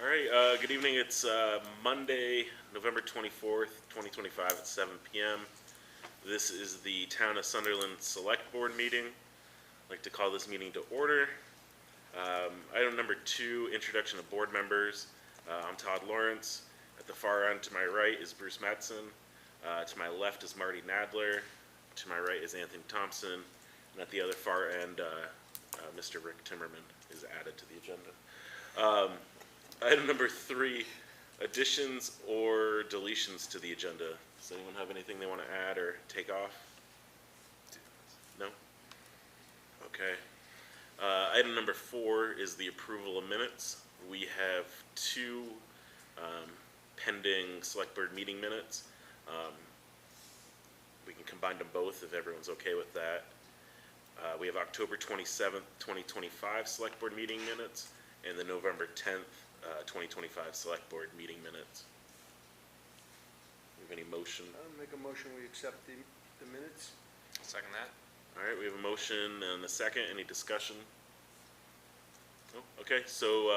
All right, good evening. It's Monday, November 24th, 2025 at 7 p.m. This is the Town of Sunderland Select Board meeting. I'd like to call this meeting to order. Item number 2, introduction of board members. I'm Todd Lawrence. At the far end to my right is Bruce Mattson. To my left is Marty Nadler. To my right is Anthony Thompson. And at the other far end, Mr. Rick Timmerman is added to the agenda. Item number 3, additions or deletions to the agenda. Does anyone have anything they want to add or take off? No? Okay. Item number 4 is the approval of minutes. We have 2 pending select board meeting minutes. We can combine them both if everyone's okay with that. We have October 27th, 2025 select board meeting minutes and the November 10th, 2025 select board meeting minutes. Do we have any motion? I'll make a motion we accept the minutes. I'll second that. All right, we have a motion and a second. Any discussion? Oh, okay, so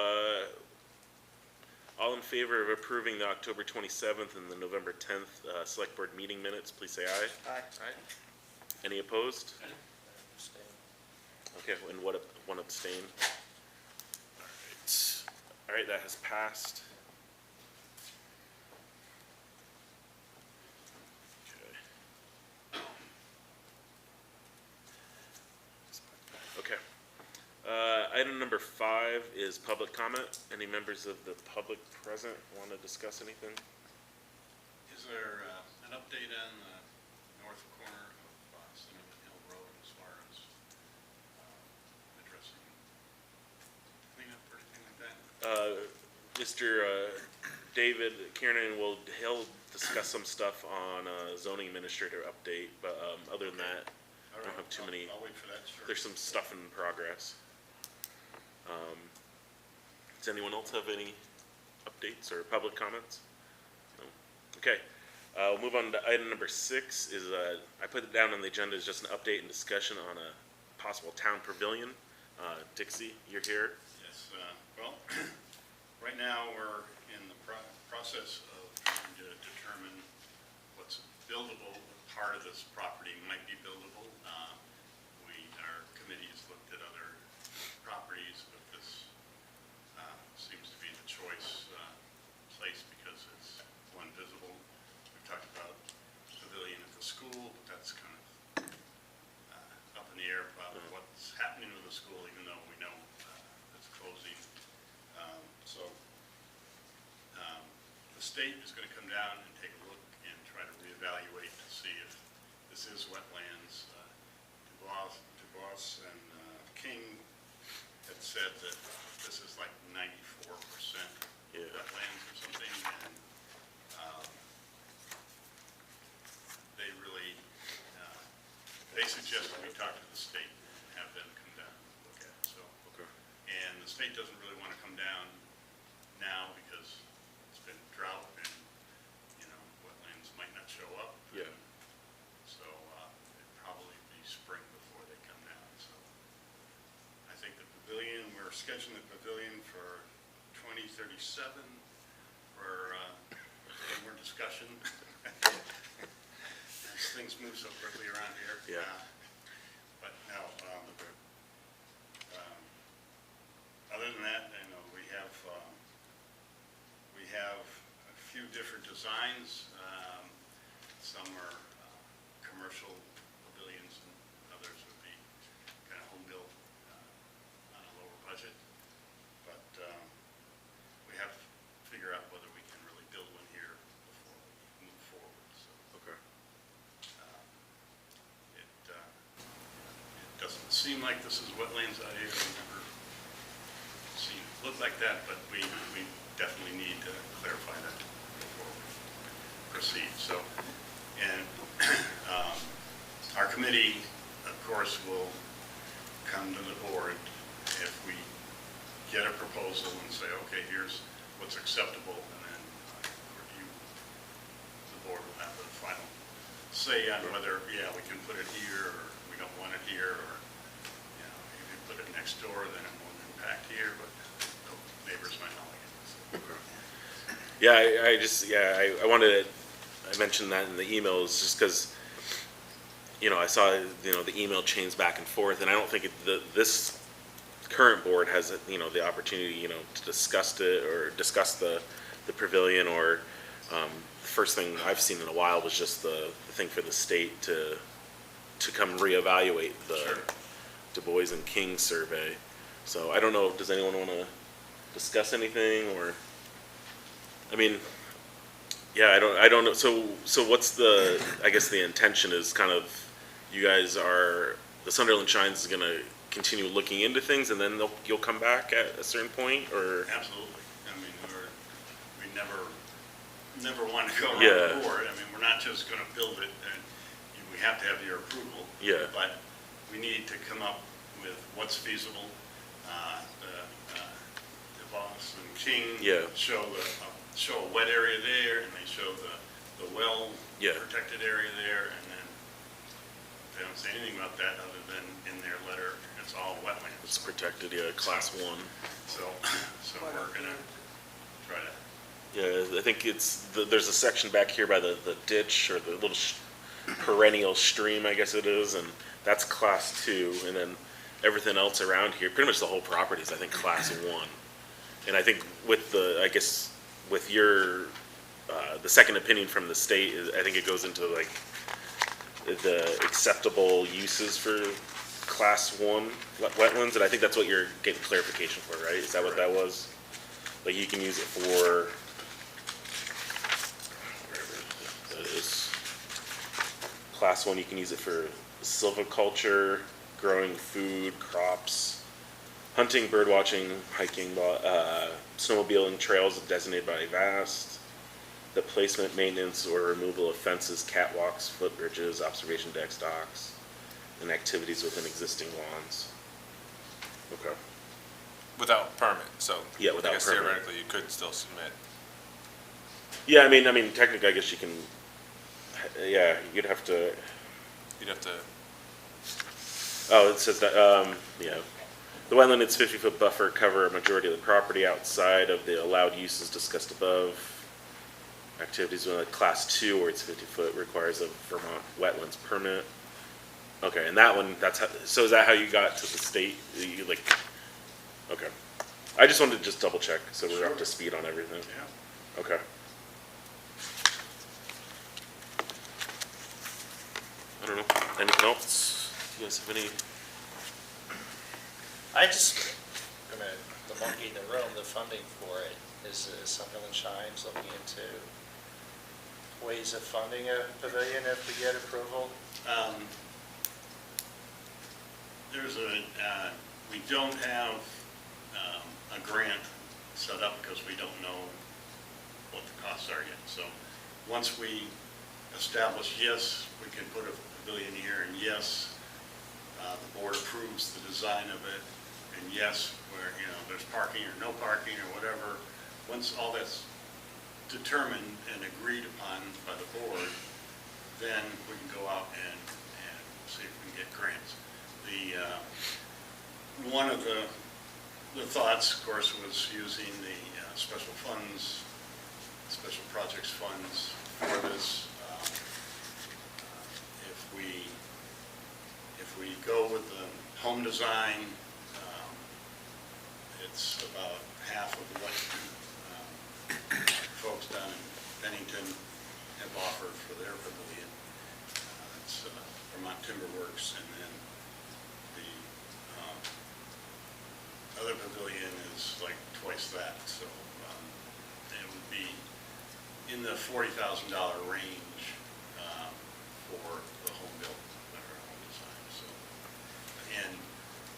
all in favor of approving the October 27th and the November 10th select board meeting minutes, please say aye. Aye. Aye. Any opposed? Abstain. Okay, and one abstain. All right, that has passed. Okay. Item number 5 is public comment. Any members of the public present want to discuss anything? Is there an update on the north corner of Sunderland Hill Road as far as addressing cleanup or anything like that? Mr. David Kiernan he'll discuss some stuff on zoning administrator update, but other than that, I don't have too many. I'll wait for that. Sure. There's some stuff in progress. Does anyone else have any updates or public comments? No? Okay. We'll move on to item number 6. Is I put it down on the agenda as just an update and discussion on a possible town pavilion. Dixie, you're here. Yes. Well, right now we're in the process of trying to determine what's buildable. Part of this property might be buildable. Our committee has looked at other properties, but this seems to be the choice place because it's one visible. We've talked about pavilion at the school, but that's kind of up in the air about what's happening with the school, even though we know it's closing. The state is going to come down and take a look and try to reevaluate to see if this is wetlands. DuBois and King had said that this is like 94% wetlands or something, and they really they suggested we talk to the state and have them come down and look at it. So, and the state doesn't really want to come down now because it's been drought and wetlands might not show up. Yeah. So it'd probably be spring before they come down. So I think the pavilion, we're scheduling the pavilion for 2037 for more discussion. As things move so quickly around here. Yeah. But no, other than that, we have a few different designs. Some are commercial pavilions, and others would be kind of home built on a lower budget. But we have to figure out whether we can really build one here before we move forward. So Okay. it doesn't seem like this is wetlands out here. I've never seen it look like that, but we definitely need to clarify that before we proceed. So, and our committee, of course, will come to the board if we get a proposal and say, okay, here's what's acceptable, and then review. The board will have the final say on whether, we can put it here, or we don't want it here, or if you put it next door, then it won't impact here, but the neighbors might not like it. So Yeah, I wanted to, I mentioned that in the emails just because, I saw, the email chains back and forth, and I don't think this current board has, the opportunity, to discuss it or discuss the pavilion or, the first thing I've seen in a while was just the thing for the state to come reevaluate the Sure. Du Bois and King survey. So I don't know, does anyone want to discuss anything or, I mean, yeah, I don't know. So what's I guess the intention is kind of, you guys the Sunderland Shines is going to continue looking into things and then you'll come back at a certain point or? Absolutely. I mean, we never want to go around Yeah. the board. I mean, we're not just going to build it and we have to have your approval. Yeah. But we need to come up with what's feasible. The Boss and King Yeah. show a wet area there and they show the well Yeah. protected area there, and then they don't say anything about that other than in their letter, it's all wetlands. It's protected, yeah, class 1. So we're gonna try to, Yeah, I think there's a section back here by the ditch or the little perennial stream, I guess it is, and that's class 2, and then everything else around here, pretty much the whole property is, I think, class 1. And I think with with your, the second opinion from the state, I think it goes into like the acceptable uses for class 1 wetlands, and I think that's what you're getting clarification for, right? Is that what that was? Like you can use it for, wherever that is. Class 1, you can use it for silviculture, growing food, crops, hunting, bird watching, hiking, snowmobiling trails designated by VAST, the placement, maintenance, or removal of fences, catwalks, footbridges, observation decks, docks, and activities within existing lawns. Okay. Without permit, so. Yeah, without I guess permit. theoretically, you could still submit. Yeah, I mean, technically, I guess you can. Yeah, you'd have to. You'd have to, Oh, it says that. Yeah, the wetland its 50-foot buffer cover a majority of the property outside of the allowed uses discussed above. Activities with a class 2 or it's 50-foot requires a Vermont wetlands permit. Okay, and that one, so is that how you got to the state? You like, okay. I just wanted to just double check so we're up to speed on everything. yeah. Okay. I don't know. Anything else? You guys have any? The monkey in the room, the funding for it, is Sunderland Shines looking into ways of funding a pavilion if we get approval? We don't have a grant set up because we don't know what the costs are yet. So once we establish, yes, we can put a pavilion here, and yes, the board approves the design of it, and yes, where, there's parking or no parking or whatever, once all that's determined and agreed upon by the board, then we can go out and see if we can get grants. One of the thoughts, of course, was using the special projects funds for this. If we go with the home design, it's about half of what folks down in Bennington have offered for their pavilion. It's Vermont Timber Works, and then the other pavilion is like twice that. So it would be in the $40,000 range for the home built or home design. So, and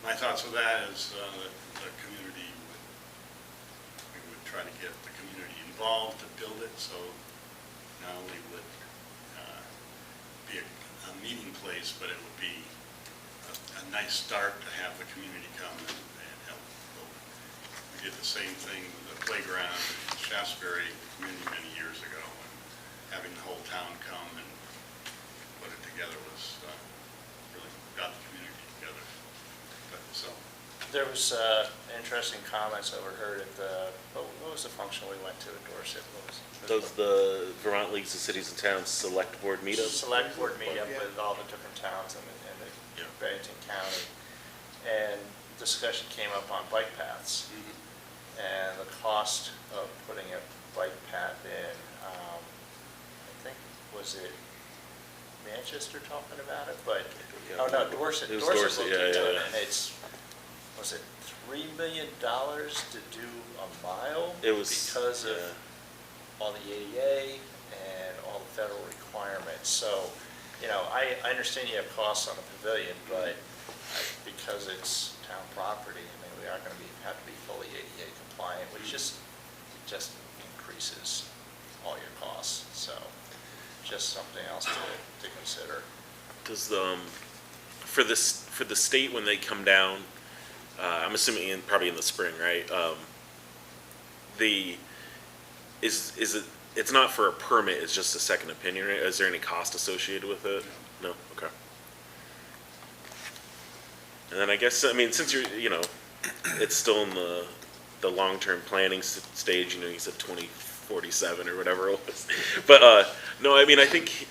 my thoughts with that is the community we would try to get the community involved to build it, so not only would be a meeting place, but it would be a nice start to have the community come and help build. We did the same thing with the playground in Shaftesbury many years ago, and having the whole town come and put it together was really got the community together. So There was interesting comments overheard at the, what was the function we went to in Dorset? What was it? Those the Vermont Leagues of Cities and Towns Select Board meetup. Select board meetup Yeah. with all the different towns in the Yeah. Bennington County. And discussion came up on bike paths and the cost of putting a bike path in, I think, was it Manchester talking about it? But, oh no, Dorset. It was Dorset Dorset, looked yeah, into yeah, it, yeah. and it's, was it $3 million to do a mile? It was, Because of yeah. all the ADA and all the federal requirements. So, I understand you have costs on the pavilion, but because it's town property, we are gonna have to be fully ADA compliant, which just increases all your costs. So, just something else to consider. Does for the state when they come down, I'm assuming probably in the spring, right? Is it? It's not for a permit. It's just a second opinion. Right? Is there any cost associated with it? No. Okay. And then I guess since you're it's still in the long-term planning stage. You said 2047 or whatever it was. But no, I think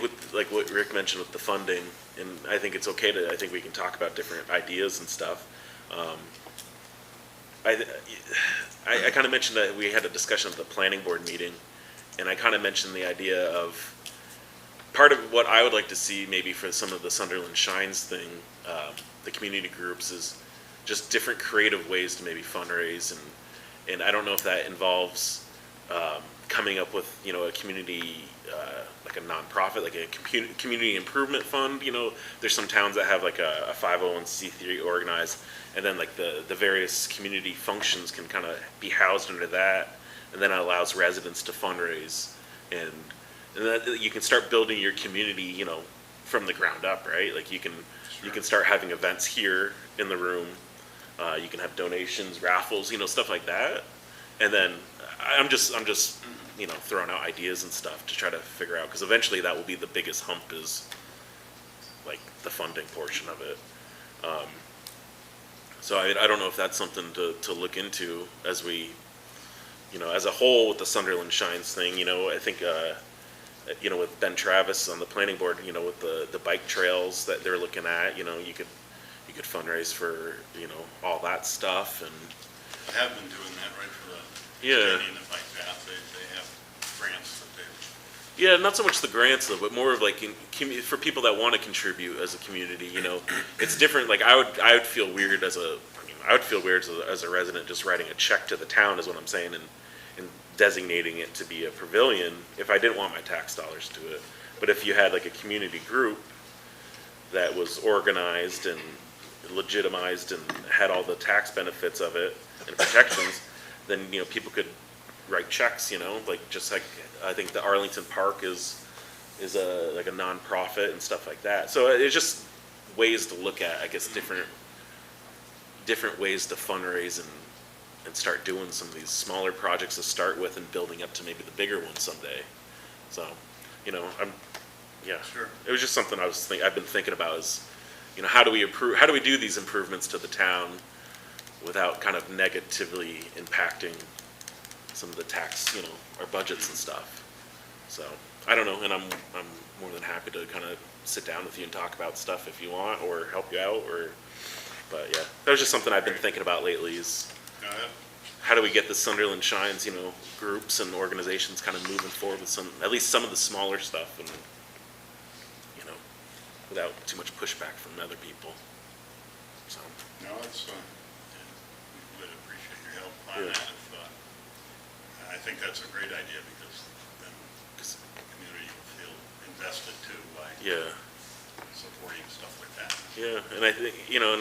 with like what Rick mentioned with the funding, and I think it's okay I think we can talk about different ideas and stuff. I kind of mentioned that we had a discussion at the planning board meeting, and I kind of mentioned the idea of part of what I would like to see maybe for some of the Sunderland Shines thing, the community groups, is just different creative ways to maybe fundraise, and I don't know if that involves coming up with a community like a nonprofit, like a community improvement fund. There's some towns that have like a 501c3 organized, and then like the various community functions can kind of be housed under that, and then it allows residents to fundraise, and that you can start building your community from the ground up, right? Like you can start having events here in the room. You can have donations, raffles, stuff like that. And then I'm just throwing out ideas and stuff to try to figure out, because eventually that will be the biggest hump, is like the funding portion of it. So I don't know if that's something to look into as we, as a whole with the Sunderland Shines thing. I think with Ben Travis on the planning board, with the bike trails that they're looking at, you could fundraise for all that stuff. And I have been doing that right for the Yeah. extending the bike path. They have grants that they, yeah, not so much the grants though, but more of like for people that want to contribute as a community. It's different. Like I would feel weird as a resident just writing a check to the town, is what I'm saying, and designating it to be a pavilion if I didn't want my tax dollars to it. But if you had like a community group that was organized and legitimized and had all the tax benefits of it and protections, then people could write checks. Like just like I think the Arlington Park is like a nonprofit and stuff like that. So it's just ways to look at, I guess, different ways to fundraise and start doing some of these smaller projects to start with, and building up to maybe the bigger ones someday. So, yeah. Sure. It was just something I've been thinking about, is, how do we do these improvements to the town without kind of negatively impacting some of the tax, our budgets and stuff. So, I don't know, and I'm more than happy to kind of sit down with you and talk about stuff if you want, or help you out, but yeah, that was just something I've been thinking about lately, is how do we get the Sunderland Shines, groups and organizations kind of moving forward with at least some of the smaller stuff, and, without too much pushback from other people. So. no, it's, we would appreciate your help on Yeah. that. I think that's a great idea, because then the community will feel invested too by Yeah. supporting stuff like that. Yeah, and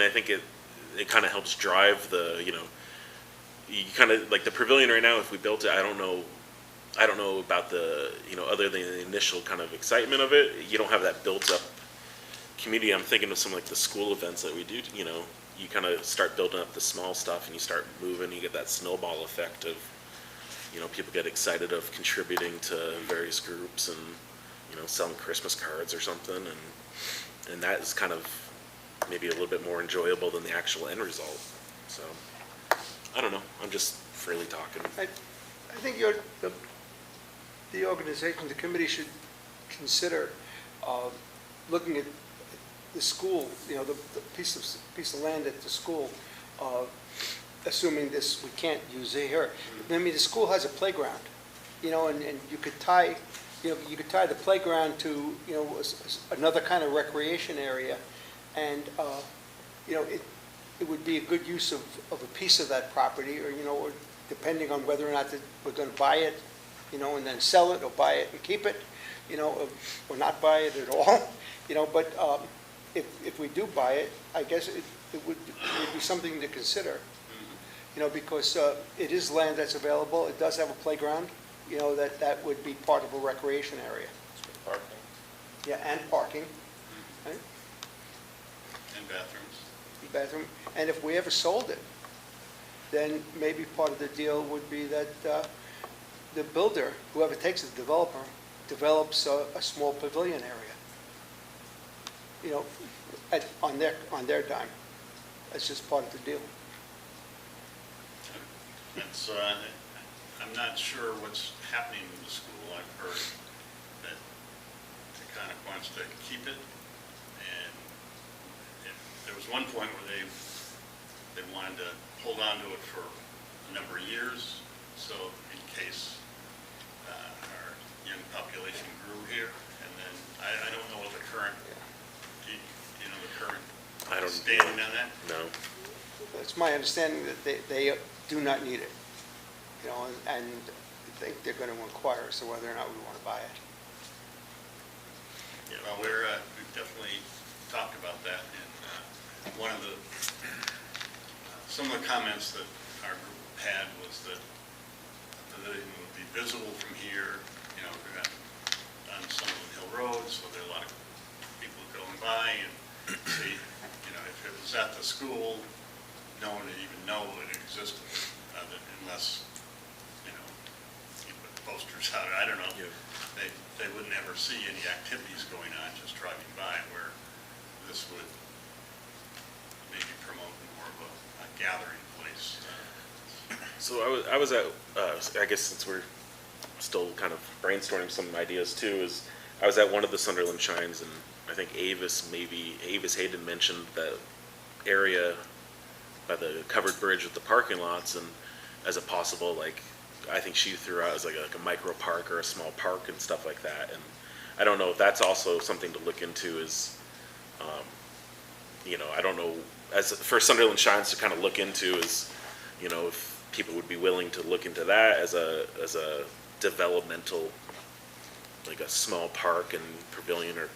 I think it kind of helps drive the, you kind of like the pavilion right now. If we built it, I don't know about the, other than the initial kind of excitement of it, you don't have that built up community. I'm thinking of some like the school events that we do. You kind of start building up the small stuff, and you start moving. You get that snowball effect of, people get excited of contributing to various groups, and selling Christmas cards or something, and that is kind of maybe a little bit more enjoyable than the actual end result. So, I don't know, I'm just freely talking. I think the organization, the committee should consider looking at the school, you know, the piece of land at the school, assuming this, we can't use it here. I mean, the school has a playground, you know, and you could tie, you know, you could tie the playground to, you know, another kind of recreation area, and, you know, it would be a good use of a piece of that property, or, you know, or depending on whether or not that we're gonna buy it, you know, and then sell it, or buy it and keep it, you know, or not buy it at all, you know, but if we do buy it, I guess it would be something to consider, you know, because it is land that's available, it does have a playground, you know, that would be part of a recreation area. Parking. Yeah, and parking, right? And bathrooms. Bathroom, and if we ever sold it, then maybe part of the deal would be that the builder, whoever takes it, the developer, develops a small pavilion area, you know, on their dime. That's just part of the deal. That's, I'm not sure what's happening in the school. I've heard that it kind of wants to keep it, and there was one point where they wanted to hold on to it for a number of years, so in case our young population grew here, and then I don't know what the current, do you know the current I don't standing on that? No. It's my understanding that they do not need it, you know, and I think they're going to inquire as to whether or not we want to buy it. Yeah, well, we've definitely talked about that, and one of the, some of the comments that our group had was that the pavilion would be visible from here, you know, we're on Sunderland Hill Road, so there are a lot of people going by and see, you know, if it was at the school, no one would even know it existed, unless, you know, you put posters out, I don't know. Yeah. They wouldn't ever see any activities going on just driving by, where this would maybe promote more of a gathering place. So I was at, I guess since we're still kind of brainstorming some ideas too, is I was at one of the Sunderland Shines, and I think Avis Hayden mentioned that area by the covered bridge with the parking lots, and as a possible, like, I think she threw out as like a micro park or a small park and stuff like that. And I don't know if that's also something to look into, is, you know, I don't know, as for Sunderland Shines to kind of look into, is, you know, if people would be willing to look into that as a developmental, like a small park and pavilion, or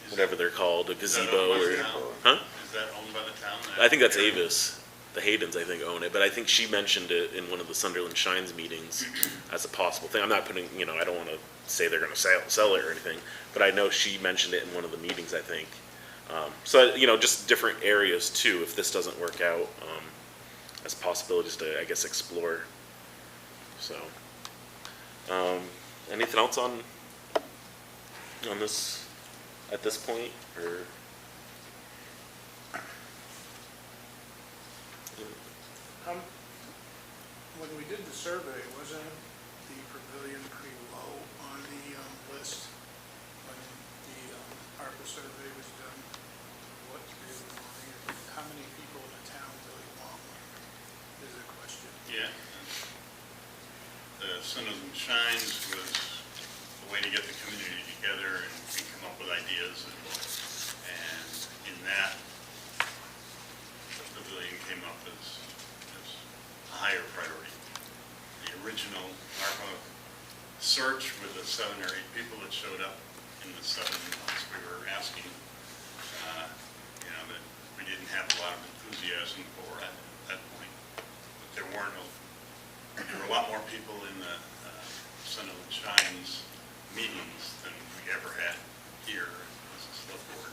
whatever they're called, a gazebo, or, huh? Is that owned by the town? I think that's Avis. The Haydens, I think, own it, but I think she mentioned it in one of the Sunderland Shines meetings as a possible thing. I'm not putting, you know, I don't want to say they're going to sell it or anything, but I know she mentioned it in one of the meetings, I think. So, you know, just different areas too, if this doesn't work out, as possibilities to, I guess, explore. So, anything else on this at this point, or? When we did the survey, wasn't the pavilion pretty low on the list when the ARPA survey was done? What's really wanting, how many people in the town really want one, is the question. Yeah. The Sunderland Shines was a way to get the community together and come up with ideas, and in that, the pavilion came up as a higher priority. The original ARPA search with the 7 or 8 people that showed up in the 7 months we were asking, you know, that we didn't have a lot of enthusiasm for at that point. But there were a lot more people in the Sunderland Shines meetings than we ever had here as a select board.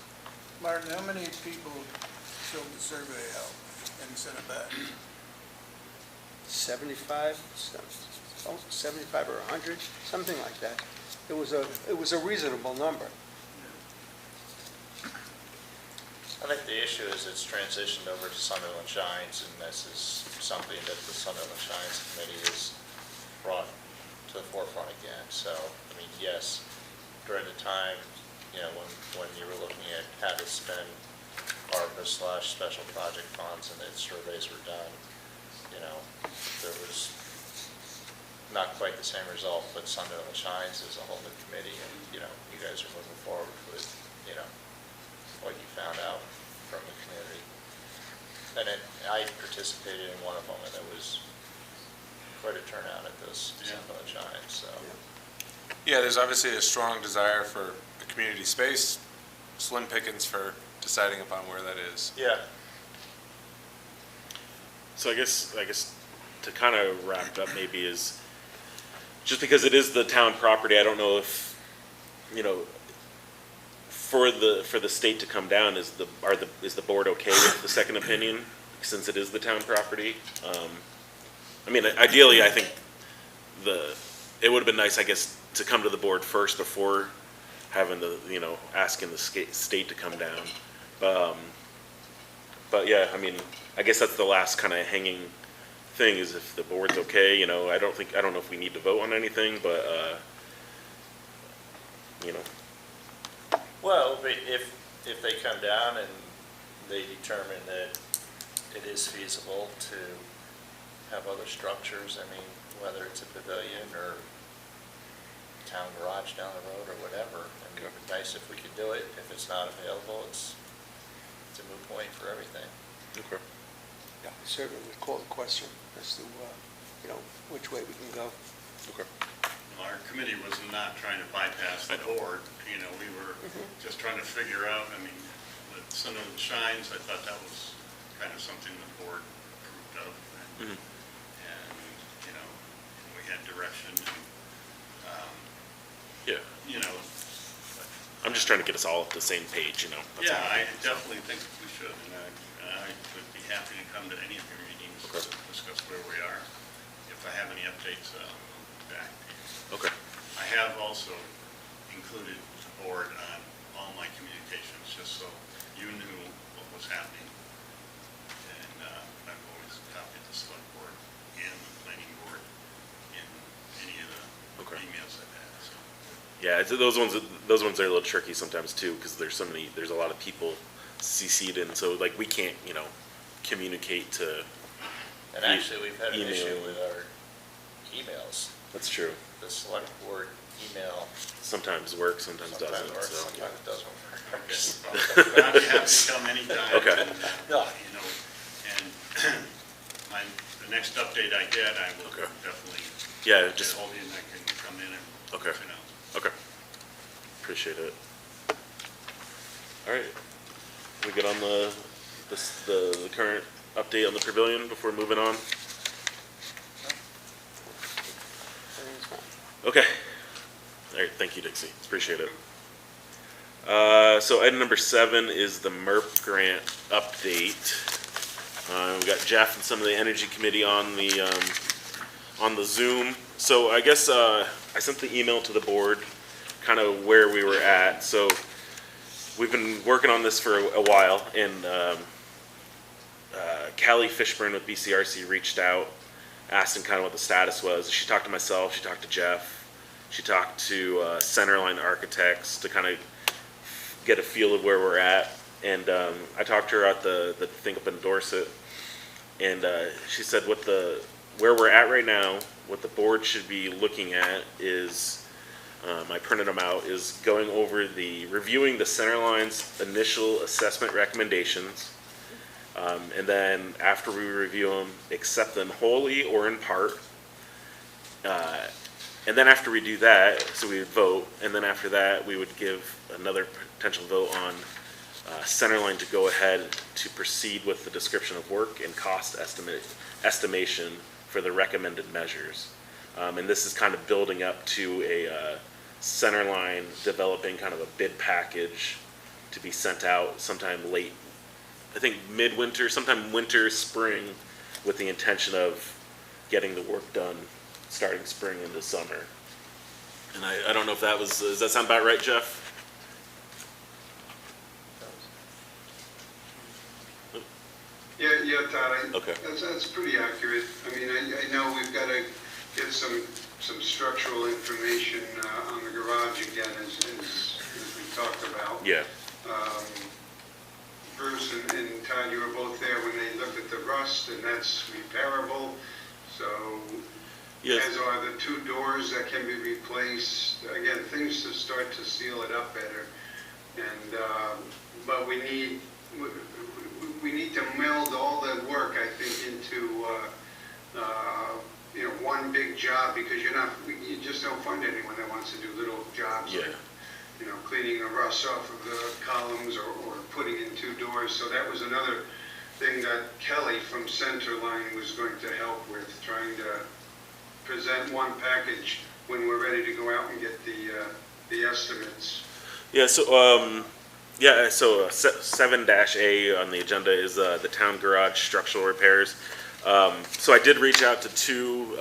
Martin, how many people filled the survey out and sent it back? 75 or 100, something like that. It was a reasonable number. I think the issue is it's transitioned over to Sunderland Shines, and this is something that the Sunderland Shines Committee has brought to the forefront again. So, I mean, yes, during the time, you know, when you were looking at how to spend ARPA/special project funds and the surveys were done, you know, there was not quite the same result, but Sunderland Shines is a whole new committee, and, you know, you guys are moving forward with, you know, what you found out from the community. And I participated in one of them, and it was quite a turnout at this Sunderland Shines, so. Yeah, there's obviously a strong desire for a community space, slim pickings for deciding upon where that is. Yeah. So I guess to kind of wrap it up maybe is, just because it is the town property, I don't know if, you know, for the state to come down, is the board okay with the second opinion, since it is the town property? I mean, ideally, I think it would have been nice, I guess, to come to the board first before having asking the state to come down. But yeah, I mean, I guess that's the last kind of hanging thing, is if the board's okay. You know, I don't know if we need to vote on anything, but you know. Well, but if they come down and they determine that it is feasible to have other structures, I mean, whether it's a pavilion or town garage down the road or whatever, I mean, it'd be nice if we could do it. If it's not available, it's a moot point for everything. Okay. Yeah, certainly would call the question as to, you know, which way we can go. Okay. Well, our committee was not trying to bypass the board, you know, we were just trying to figure out, I mean, with Sunderland Shines, I thought that was kind of something the board approved of. And, you know, we had direction, and, Yeah. you know. I'm just trying to get us all at the same page, you know. That's Yeah, all. I definitely think we should, and I would be happy to come to any of your meetings to Okay. discuss where we are. If I have any updates, I'll be back to you. Okay. I have also included the board on all my communications, just so you knew what was happening. And I've always copied the select board and the planning board in any of the Okay. emails I've had, so. Yeah, those ones are a little tricky sometimes too, because there's a lot of people CC'd in, so like we can't, you know, communicate to. And actually, we've had an issue Email. with our emails. That's true. The select board email Sometimes works, sometimes sometimes doesn't. works, So. sometimes it doesn't work. Okay, well, I'd be happy to come anytime. Okay. And, you know, and the next update I get, I will Okay. definitely Yeah, get just hold of you, and I can come in and Okay. let you know. okay. Appreciate it. All right, we good on the current update on the pavilion before moving on? Everything's fine. Okay. All right, thank you, Dixie. Appreciate it. So item number 7 is the MERP grant update. We got Jeff and some of the Energy Committee on the Zoom. So I guess I sent the email to the board, kind of where we were at. So we've been working on this for a while, and Callie Fishburne with BCRC reached out, asking kind of what the status was. She talked to myself, she talked to Jeff, she talked to Centerline Architects to kind of get a feel of where we're at. And I talked to her at the thing up in Dorset, and she said where we're at right now, what the board should be looking at is, I printed them out, is going over reviewing the Centerline's initial assessment recommendations. And then after we review them, accept them wholly or in part. And then after we do that, so we would vote, and then after that, we would give another potential vote on Centerline to go ahead to proceed with the description of work and cost estimation for the recommended measures. And this is kind of building up to a Centerline developing kind of a bid package to be sent out sometime late, I think midwinter, sometime winter, spring, with the intention of getting the work done starting spring into summer. And I don't know if does that sound about right, Jeff? Yeah, Todd, Okay. that's pretty accurate. I mean, I know we've got to get some structural information on the garage again, as we talked about. Yeah. Um, Bruce and Todd, you were both there when they looked at the rust, and that's repairable. So, Yes. as are the two doors that can be replaced. Again, things to start to seal it up better. And, but we need to meld all the work, I think, into, one big job, because you just don't find anyone that wants to do little jobs. Yeah. Like, cleaning the rust off of the columns or putting in two doors. So that was another thing that Kelly from Centerline was going to help with, trying to present one package when we're ready to go out and get the estimates. Yeah, so, 7-A on the agenda is the town garage structural repairs. So I did reach out to two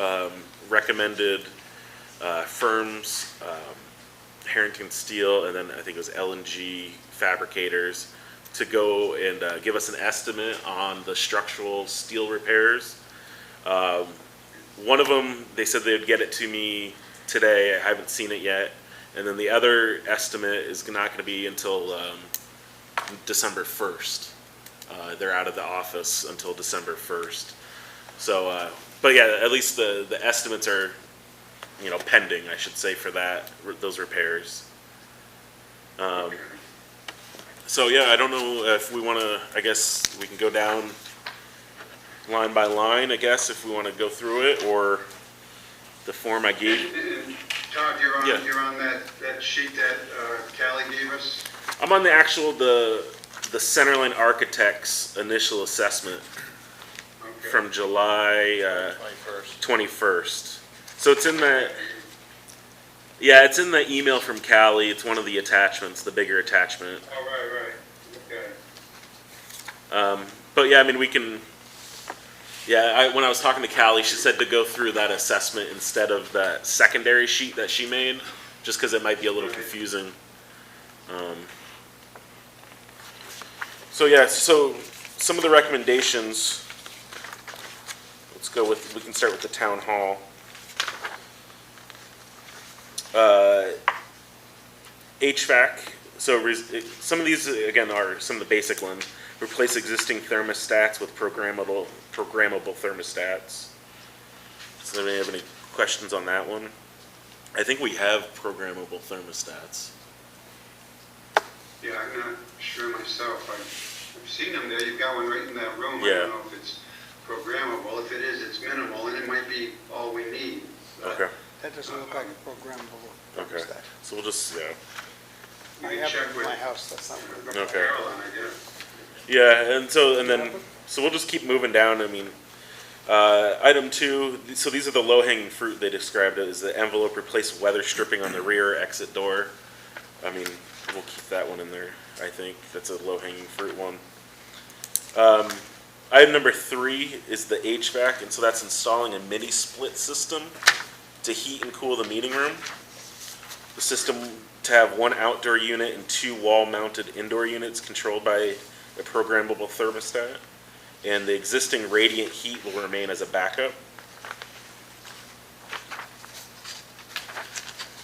recommended firms, Harrington Steel, and then I think it was L&G Fabricators, to go and give us an estimate on the structural steel repairs. One of them, they said they would get it to me today. I haven't seen it yet. And then the other estimate is not going to be until December 1st. They're out of the office until December 1st. So, but yeah, at least the estimates are, pending, I should say, for those repairs. So yeah, I don't know if we want to, I guess we can go down line by line, I guess, if we want to go through it, or the form I gave. And Todd, Yeah. you're on that sheet that Callie gave us? I'm on the Centerline Architects initial assessment Okay. from July 21st. 21st. So it's in the, yeah, it's in the email from Callie. It's one of the attachments, the bigger attachment. Oh, right, okay. But yeah, I mean, we can, yeah, when I was talking to Callie, she said to go through that assessment instead of that secondary sheet that she made, just because it might be a little confusing. So yeah, so some of the recommendations, we can start with the town hall. HVAC, so some of these, again, are some of the basic ones. Replace existing thermostats with programmable thermostats. Does anybody have any questions on that one? I think we have programmable thermostats. Yeah, I'm not sure myself. I've seen them there. You've got one right in that room. I Yeah. don't know if it's programmable. If it is, it's minimal, and it might be all we need. But Okay, That doesn't look like a programmable okay. thermostat. So we'll just, yeah. we I can have check it in with my house, that's not programmable. Okay. Carolyn, I guess. Yeah, and then we'll just keep moving down. I mean, item 2, so these are the low-hanging fruit they described it as the envelope replace weather stripping on the rear exit door. I mean, we'll keep that one in there, I think. That's a low-hanging fruit one. Item number 3 is the HVAC, and so that's installing a mini split system to heat and cool the meeting room. The system to have one outdoor unit and 2 wall-mounted indoor units controlled by a programmable thermostat, and the existing radiant heat will remain as a backup.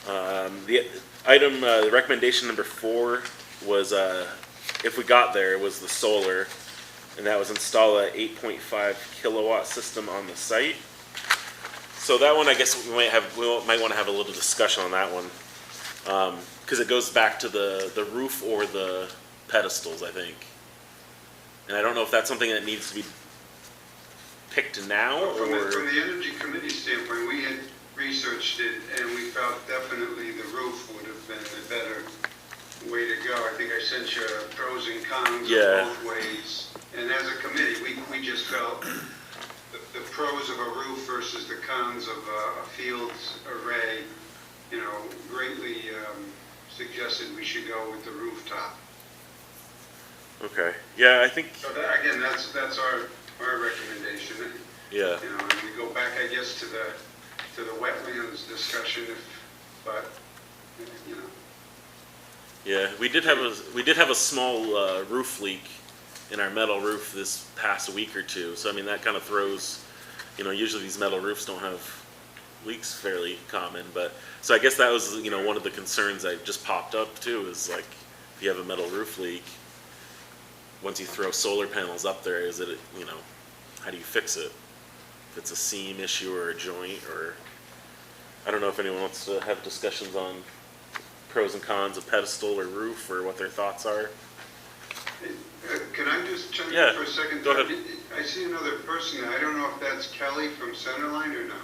The recommendation number 4 was, if we got there, it was the solar, and that was install a 8.5 kilowatt system on the site. So that one, I guess we might want to have a little discussion on that one, because it goes back to the roof or the pedestals, I think. And I don't know if that's something that needs to be picked now, Well, from or, the Energy Committee standpoint, we had researched it, and we felt definitely the roof would have been the better way to go. I think I sent you pros and cons Yeah. of both ways. And as a committee, we just felt the pros of a roof versus the cons of a fields array, greatly suggested we should go with the rooftop. okay, yeah, I think, So that, again, that's our recommendation. yeah, And we go back, I guess, to the wetlands discussion, but. yeah, we did have a small roof leak in our metal roof this past week or two. So I mean, that kind of throws, usually these metal roofs don't have leaks, fairly common, but, so I guess that was, one of the concerns that just popped up too, is like, if you have a metal roof leak, once you throw solar panels up there, is it, how do you fix it? If it's a seam issue or a joint, or, I don't know if anyone wants to have discussions on pros and cons of pedestal or roof, or what their thoughts are. Can I just chime Yeah, in for a second? go ahead. I see another person. I don't know if that's Kelly from Sunderland or not.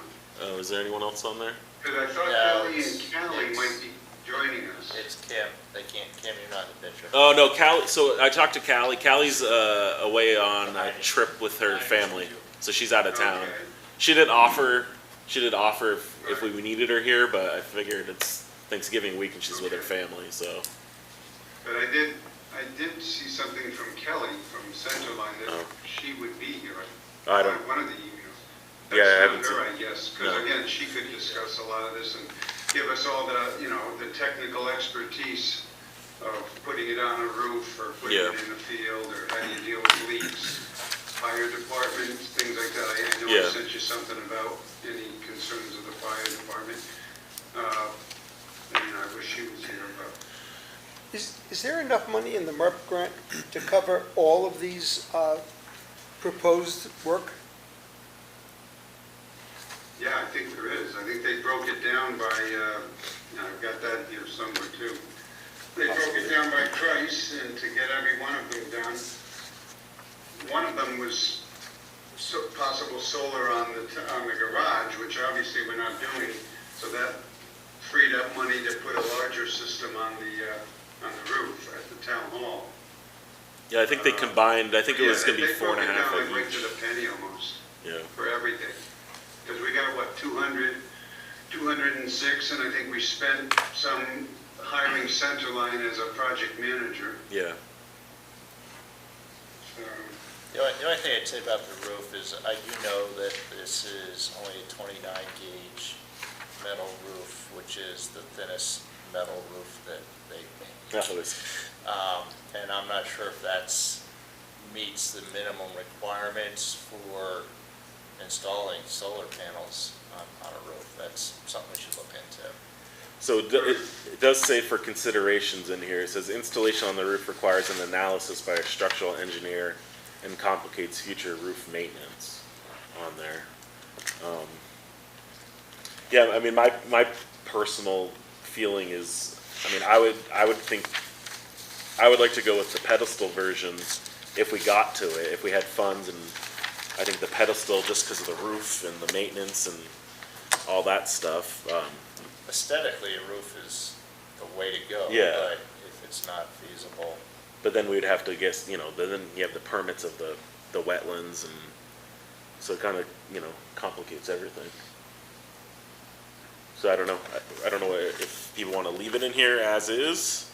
Oh, is there anyone else on there? Because I thought No, Kelly it's- and Callie might be joining us. It's Kim, Kim, you're not in the picture. Oh, no, Callie, so I talked to Callie. Callie's away on a trip with her family, so she's out of town. Okay. She did offer if we needed her here, but I figured it's Thanksgiving week and she's with her family, so. But I did see something from Kelly from Centerline that Oh. she would be here. I don't, One of the emails. Yeah, I That's haven't not her, seen- I guess, because No. again, she could discuss a lot of this and give us all the, the technical expertise of putting it on a roof or putting Yeah. it in the field, or how do you deal with leaks, fire department, things like that. I know Yeah. I sent you something about any concerns of the fire department. And I wish she was here, but Is there enough money in the MERP grant to cover all of these proposed work? yeah, I think there is. I think they broke it down by, I've got that here somewhere too. They broke it down by price, and to get every one of them done, one of them was possible solar on the garage, which obviously we're not doing, so that freed up money to put a larger system on the roof at the town hall. yeah, I think they combined, I think it was Yeah, gonna be they 4.5 broke it down, of like, right to each. the penny almost, Yeah, for everything. Because we got, what, 206, and I think we spent some hiring Centerline as a project manager. yeah, So, The only thing I'd say about the roof is, I do know that this is only a 29 gauge metal roof, which is the thinnest metal roof that they make. that was, And I'm not sure if that's meets the minimum requirements for installing solar panels on a roof. That's something we should look into. so it does say for considerations in here, it says installation on the roof requires an analysis by a structural engineer and complicates future roof maintenance on there. Yeah, I mean, my personal feeling is, I mean, I would like to go with the pedestal version if we got to it, if we had funds, and I think the pedestal, just because of the roof and the maintenance and all that stuff, Aesthetically, a roof is the way to go. Yeah. But if it's not feasible, but then we'd have to guess, then you have the permits of the wetlands, and so it kind of, complicates everything. So I don't know, I don't know if people want to leave it in here as is,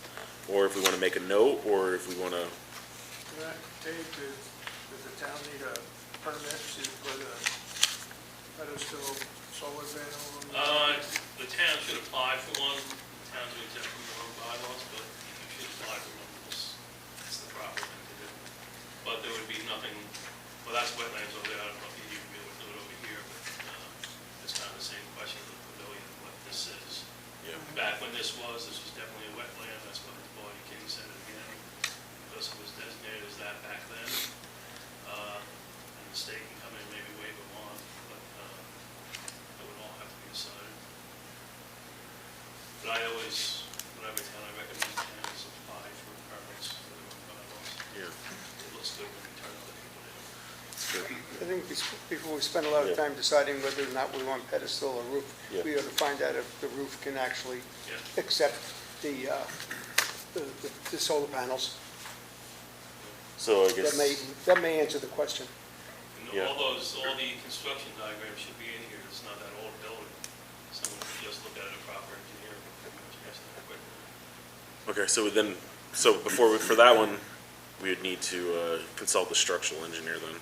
or if we want to make a note, or if we want to, Dave, does the town need a permit to put a pedestal solar panel on? The town should apply for one. Towns are exempt from their own bylaws, but you should apply for one, because it's the proper thing to do. But there would be nothing, well, that's wetlands over there, I don't know if you'd even be able to do it over here, but it's kind of the same question with the pavilion, what this is. yeah. Back when this was definitely a wetland, that's why the Body King said it again, because it was designated as that back then. And the state can come in and maybe waive them off, but it would all have to be decided. But I always, whatever town I recommend, towns apply for permits for their own bylaws. Yeah. It looks good when you turn other people in. I think before we spend a lot of Yeah. time deciding whether or not we want pedestal or roof, Yeah. we ought to find out if the roof can actually Yeah. accept the solar panels. So I guess, That may answer the question. And Yeah. all the construction diagrams should be in here, it's not that old building. Someone should just look at it, a proper engineer, would pretty much guess that quickly. okay, so before, for that one, we would need to consult the structural engineer then.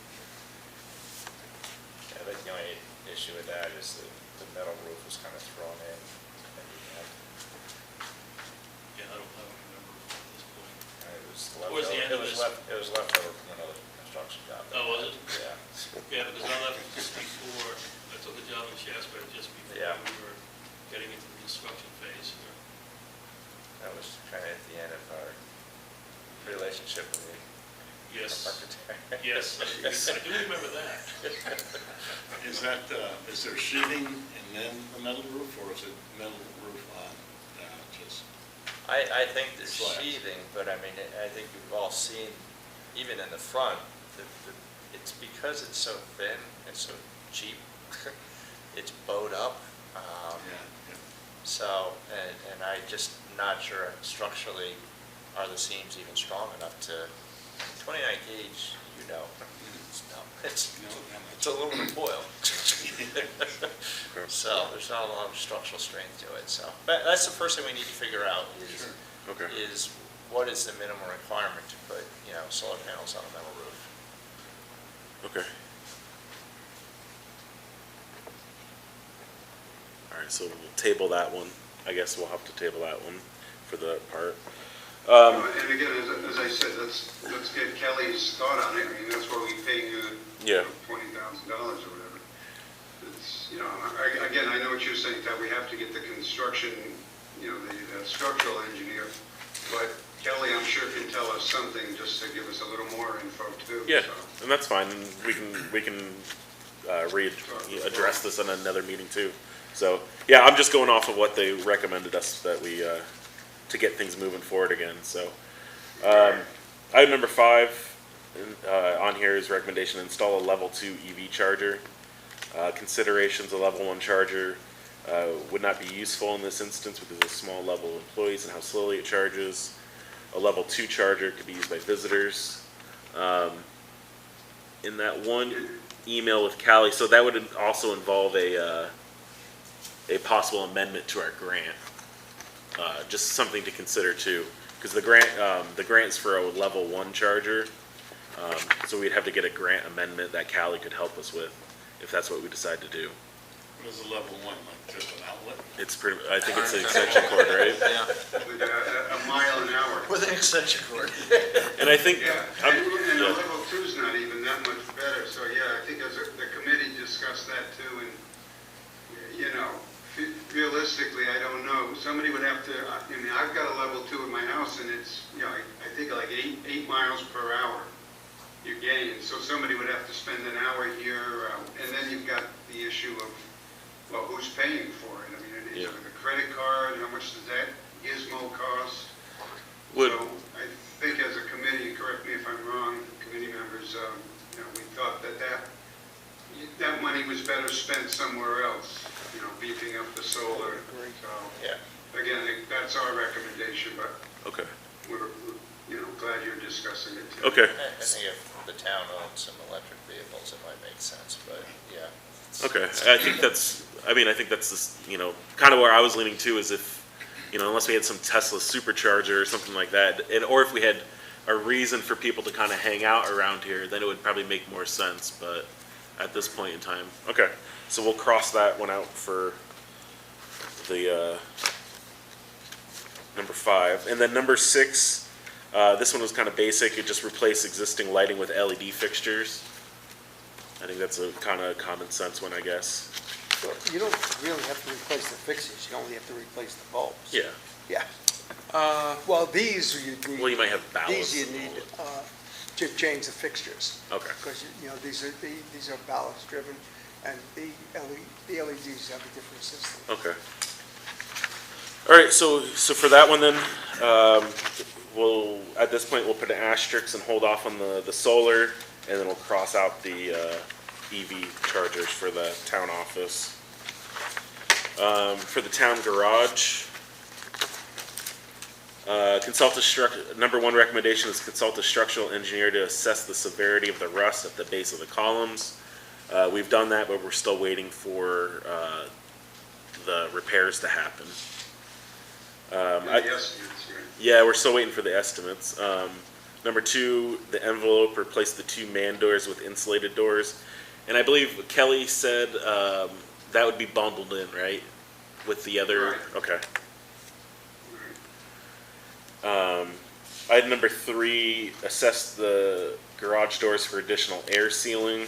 yeah, I think the only issue with that is that the metal roof was kind of thrown in at the end. Yeah, I don't remember at this point. And it was Towards the end it of was this it was left over from another construction job. Oh, was it? Yeah. Yeah, because I left just before, I took a job in Shasbury just before Yeah. we were getting into the construction phase. That was kind of at the end of our relationship with the Yes, architect. yes, I do remember that. Is that, is there sheathing and then the metal roof, or is it metal roof on, just? I think the Slabs. sheathing, but I mean, I think you've all seen, even in the front, it's because it's so thin and so cheap, it's bowed up. Yeah. So, and I just not sure structurally, are the seams even strong enough to, 29 gauge, you know, it's aluminum foil. So there's not a lot of structural strength to it, so. But that's the first thing we need to figure out is, Okay. is what is the minimum requirement to put, you know, solar panels on a metal roof? Okay. All right, so we'll table that one. I guess we'll have to table that one for the part. And again, as I said, let's get Kelly's thought on it. I mean, that's why we pay you Yeah. $20,000 or whatever. It's, you know, again, I know what you're saying, that we have to get the construction, you know, the structural engineer, but Kelly, I'm sure, can tell us something just to give us a little more info too. Yeah, so. and that's fine, and we can address this in another meeting too. So, yeah, I'm just going off of what they recommended us that we, to get things moving forward again, so. Item number 5, on here is recommendation, install a level 2 EV charger. Considerations, a level 1 charger would not be useful in this instance because of small level of employees and how slowly it charges. A level 2 charger could be used by visitors. In that one email with Callie, so that would also involve a possible amendment to our grant. Just something to consider too, because the grant's for a level 1 charger. So we'd have to get a grant amendment that Callie could help us with, if that's what we decide to do. What is a level 1, like just an outlet? It's pretty, I think it's an extension cord, right? Yeah, With a mile an hour. with an extension cord. And I think, Yeah, I'm- and yeah. the level 2's not even that much better, so yeah, I think as the committee discussed that too, and, you know, realistically, I don't know, somebody would have to, I mean, I've got a level 2 in my house, and it's, you know, I think like 8 miles per hour you gain, so somebody would have to spend an hour here, and then you've got the issue of, well, who's paying for it? I mean, is it Yeah. with a credit card, how much does that gizmo cost? Would- So I think as a committee, correct me if I'm wrong, committee members, you know, we thought that money was better spent somewhere else, you know, beefing up the solar. So, Yeah. again, that's our recommendation, but Okay, we're, you know, glad you're discussing it too. okay, I think if the town owns some electric vehicles, it might make sense, but yeah. okay. I think that's, I think that's this, kind of where I was leaning to is if, unless we had some Tesla supercharger or something like that, or if we had a reason for people to kind of hang out around here, then it would probably make more sense, but at this point in time, okay. So we'll cross that one out for the, number 5. And then number 6, this one was kind of basic. It just replaced existing lighting with LED fixtures. I think that's a kind of common sense one, I guess. Well, you don't really have to replace the fixtures, you only have to replace the bulbs. Yeah. Yeah. Well, these you need. Well, you might have ballasts. These you need to change the fixtures. Okay. Because, these are ballast driven, and the LEDs have a different system. Okay. All right, so for that one then, at this point, we'll put an asterisk and hold off on the solar, and then we'll cross out the EV chargers for the town office. For the town garage, number 1 recommendation is consult a structural engineer to assess the severity of the rust at the base of the columns. We've done that, but we're still waiting for the repairs to happen. Yes, Yeah, we're still waiting for the estimates. Number 2, the envelope replaced the 2 man doors with insulated doors. And I believe Kelly said that would be bundled in, right? With the other, Right. okay. Item number 3, assess the garage doors for additional air sealing.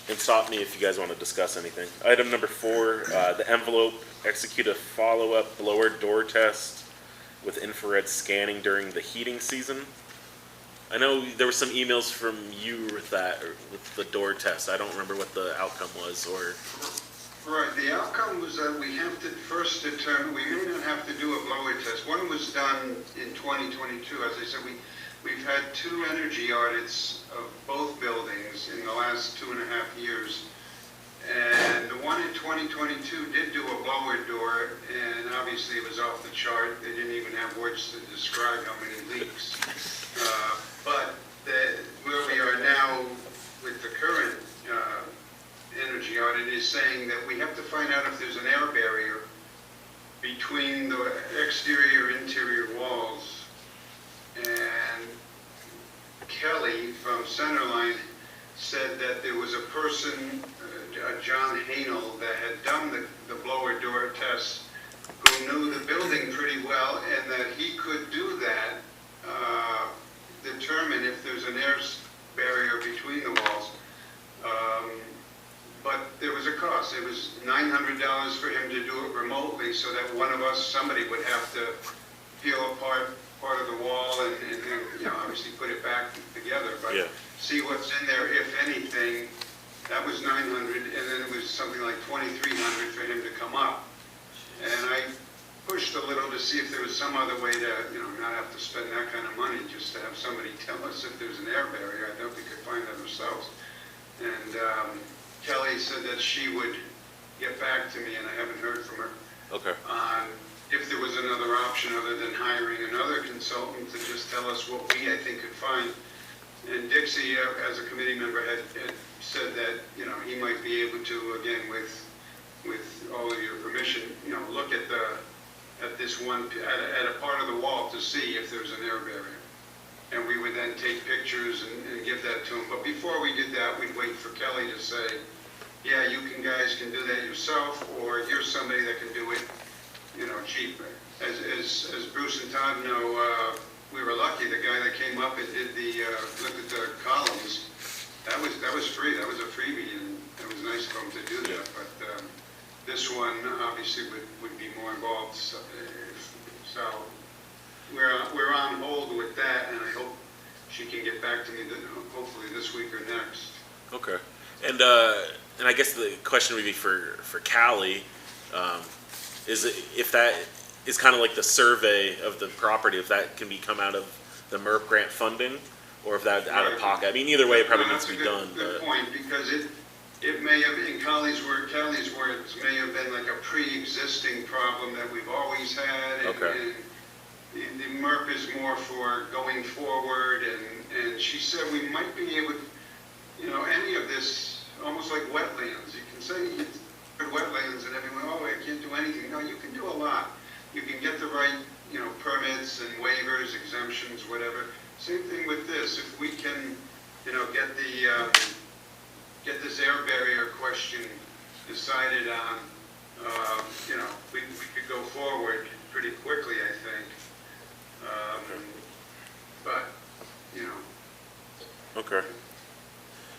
And stop me if you guys want to discuss anything. Item number 4, the envelope, execute a follow-up blower door test with infrared scanning during the heating season. I know there were some emails from you with that, or with the door test. I don't remember what the outcome was, or... Right, the outcome was that we have to first determine, we may not have to do a blower test. One was done in 2022. As I said, we've had 2 energy audits of both buildings in the last 2.5 years. And the one in 2022 did do a blower door, and obviously it was off the chart. They didn't even have words to describe how many leaks. But where we are now with the current energy audit is saying that we have to find out if there's an air barrier between the exterior interior walls. And Kelly from Sunderland said that there was a person, John Hanel, that had done the blower door test, who knew the building pretty well, and that he could do that, determine if there's an air barrier between the walls. But there was a cost. It was $900 for him to do it remotely, so that one of us, somebody would have to peel apart part of the wall and you know, obviously put it back together, but Yeah. see what's in there, if anything. That was $900, and then it was something like $2,300 for him to come up. And I pushed a little to see if there was some other way to, you know, not have to spend that kind of money, just to have somebody tell us if there's an air barrier. I thought we could find that ourselves. And Kelly said that she would get back to me, and I haven't heard from her, Okay. on if there was another option other than hiring another consultant to just tell us what we, I think, could find. And Dixie, as a committee member, had said that, you know, he might be able to, again, with all of your permission, you know, look at this one, at a part of the wall to see if there's an air barrier. And we would then take pictures and give that to him. But before we did that, we'd wait for Kelly to say, yeah, you guys can do that yourself, or here's somebody that can do it, you know, cheap. As Bruce and Todd know, we were lucky. The guy that came up and did looked at the columns, that was free. That was a freebie, and it was nice of him to do that. But this one obviously would be more involved. So we're on hold with that, and I hope she can get back to me hopefully this week or next. Okay. And I guess the question would be for Callie, is if that is kind of like the survey of the property, if that can come out of the MERP grant funding, or if that's out of pocket. I mean, either way, it probably needs to be done. Good point, because it may have, in Callie's words, may have been like a pre-existing problem that we've always had. Okay. And the MERP is more for going forward, and she said we might be able, you know, any of this, almost like wetlands. You can say it's wetlands and everyone, oh, I can't do anything. No, you can do a lot. You can get the right, you know, permits and waivers, exemptions, whatever. Same thing with this. If we can, you know, get this air barrier question decided on, you know, we could go forward pretty quickly, I think. But, you know. Okay.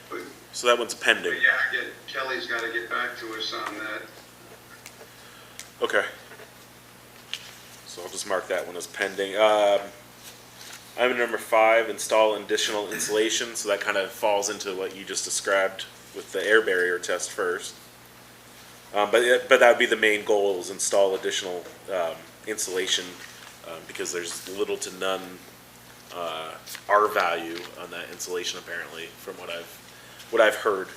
But, So that one's pending. but yeah, Kelly's got to get back to us on that. Okay. So I'll just mark that one as pending. Item number 5, install additional insulation. So that kind of falls into what you just described with the air barrier test first. But that would be the main goal, is install additional insulation, because there's little to none R value on that insulation, apparently, from what I've heard.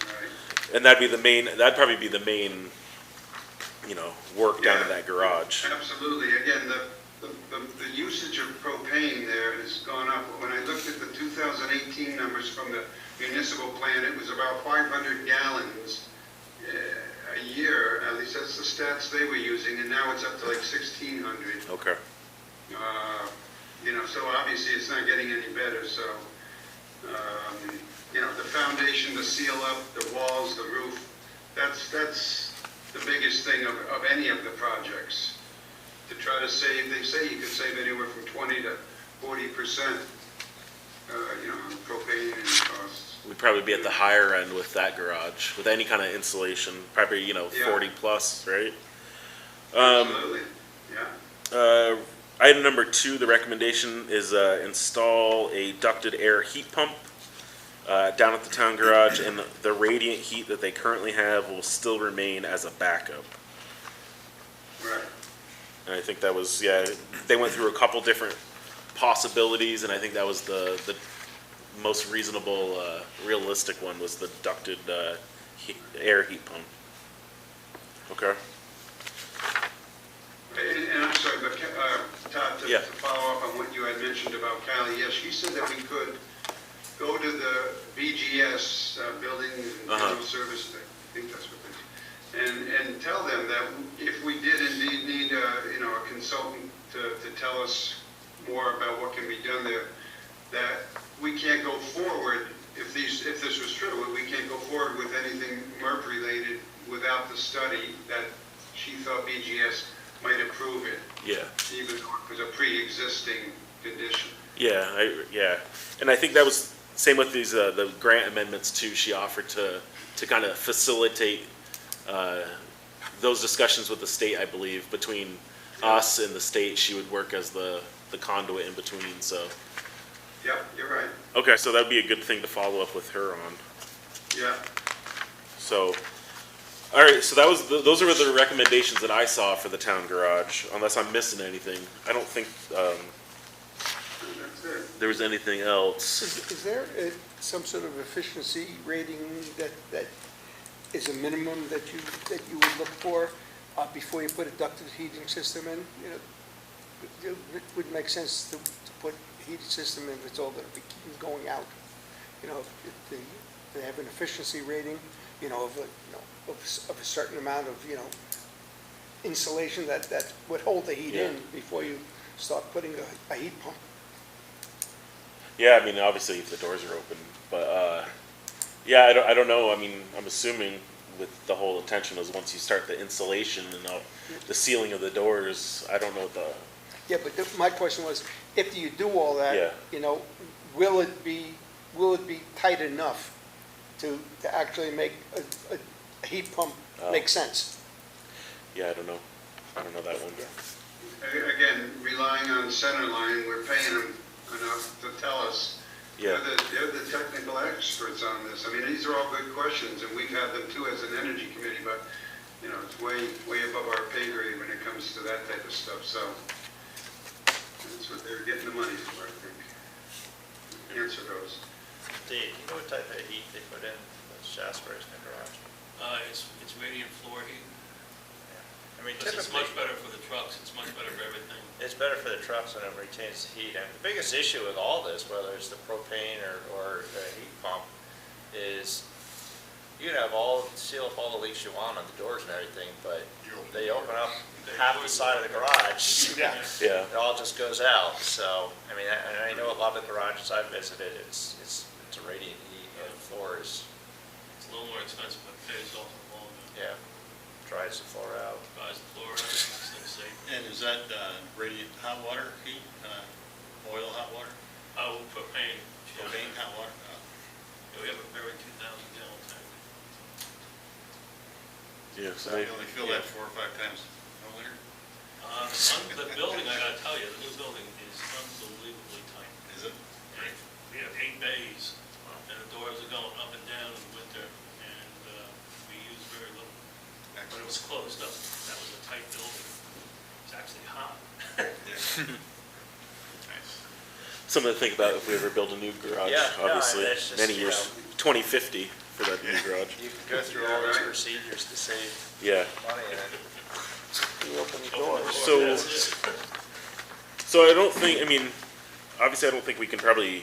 Right. And that'd probably be the main, you know, work down in Yeah. that garage. Absolutely. Again, the usage of propane there has gone up. When I looked at the 2018 numbers from the municipal plant, it was about 500 gallons a year. At least that's the stats they were using, and now it's up to like 1,600. Okay. You know, so obviously it's not getting any better. So, you know, the foundation, the seal up, the walls, the roof, that's the biggest thing of any of the projects. to try to save, they say you could save anywhere from 20 to 40%, you know, on propane and costs. We'd probably be at the higher end with that garage, with any kind of insulation, probably, Yeah. 40 plus, right? Absolutely, yeah. Item number 2, the recommendation is install a ducted air heat pump down at the town garage, and the radiant heat that they currently have will still remain as a backup. Right. And I think that was, they went through a couple different possibilities, and I think that was the most reasonable, realistic one was the ducted air heat pump. Okay. And I'm sorry, but Todd, Yeah. to follow up on what you had mentioned about Cali, yes, you said that we could go to the BGS, Building and General Service, I think that's what they, and tell them that if we did indeed need, you know, a consultant to tell us more about what can be done there, that we can't go forward, if this was true, we can't go forward with anything MERP related without the study that she thought BGS might approve it, Yeah. even though it was a pre-existing condition. Yeah, and I think that was same with these the grant amendments too. She offered to kind of facilitate those discussions with the state. I believe between us and the state, she would work as the conduit in between. So Yep, you're right. okay, so that'd be a good thing to follow up with her on. Yeah. So, all right, so that was those are the recommendations that I saw for the town garage. Unless I'm missing anything, I don't think That's it. there was anything else. Is there some sort of efficiency rating that is a minimum that you would look for before you put a ducted heating system in? You know, it would make sense to put a heating system in if it's all going to be going out. You know, if they have an efficiency rating, you know, of a certain amount of, you know, insulation that would hold the heat in before you start putting a heat pump. Yeah, I mean, obviously if the doors are open, but yeah, I don't know. I mean, I'm assuming with the whole intention is once you start the insulation and the sealing of the doors, I don't know what the. Yeah, but my question was, if you do all that, Yeah. you know, will it be tight enough to actually make a heat pump make sense? Yeah, I don't know. I don't know that one. Again, relying on Centerline, we're paying them enough to tell us. Yeah. They're the technical experts on this. I mean, these are all good questions, and we've had them too as an energy committee, but, you know, it's way above our pay grade when it comes to that type of stuff, so that's what they're getting the money for, I think. Answer those. Dave, you know what type of heat they put in the Shasberry's in the garage? It's radiant floor heat. I mean, Because it's typically, much better for the trucks, it's much better for everything. it's better for the trucks and it retains the heat. And the biggest issue with all this, whether it's the propane or the heat pump, is you can have seal up all the leaks you want on the doors and everything, but they open up half the side of the garage. Yeah. Yeah. It all just goes out. So, I mean, I know a lot of the garages I've visited, it's a radiant heat and the floor is, It's a little more expensive, but pays off in the long run. yeah, dries the floor out. Buys the floor, it's the same. And is that radiant hot water heat, oil hot water, Oh, propane. propane hot water? Yeah, we have a very 2,000 gallon tank. Yeah. So You only fill that 4 or 5 times a winter? The building, I gotta tell you, the new building is unbelievably tight. Is it? We have 8 bays, and the doors are going up and down in the winter, and we use very little. When it was closed up, that was a tight building. It's actually hot. Nice. something to think about if we ever build a new garage. Yeah, no, Obviously, it's just, many you years, 2050 for that new garage. You can go through all these procedures to save Yeah. money in it. You open the doors. So I don't think, I mean, obviously I don't think we can probably,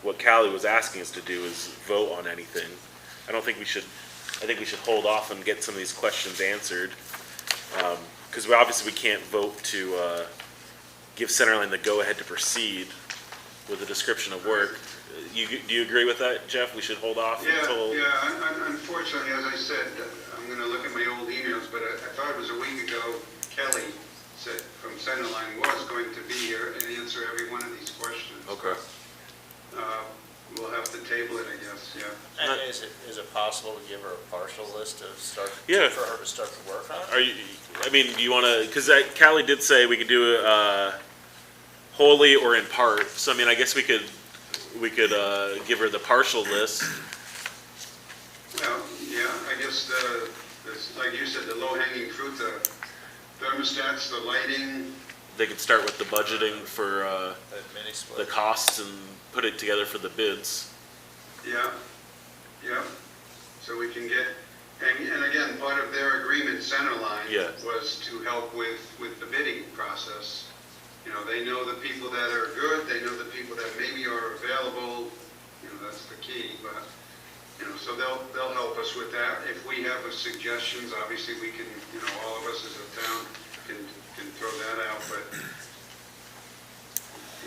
what Callie was asking us to do is vote on anything. I think we should hold off and get some of these questions answered. Because obviously we can't vote to give Centerline the go-ahead to proceed with a description of work. Do you agree with that, Jeff? We should hold off until? Yeah, unfortunately, as I said, I'm gonna look at my old emails, but I thought it was a week ago, Kelly from Sunderland was going to be here and answer every one of these questions. Okay. We'll have to table it, I guess, yeah. And is it possible to give her a partial list to start, Yeah. for her to start to work on? Are you, I mean, do you wanna, cause Callie did say we could do it, wholly or in part, so I mean, I guess we could, give her the partial list. Well, yeah, I guess like you said, the low-hanging fruit, the thermostats, the lighting, They could start with the budgeting for, The mini the split? costs and put it together for the bids. yeah, yeah. So we can get, and again, part of their agreement, Centerline, Yeah. was to help with the bidding process. You know, they know the people that are good, they know the people that maybe are available, you know, that's the key, but, you know, so they'll help us with that. If we have suggestions, obviously we can, you know, all of us as a town can throw that out, but,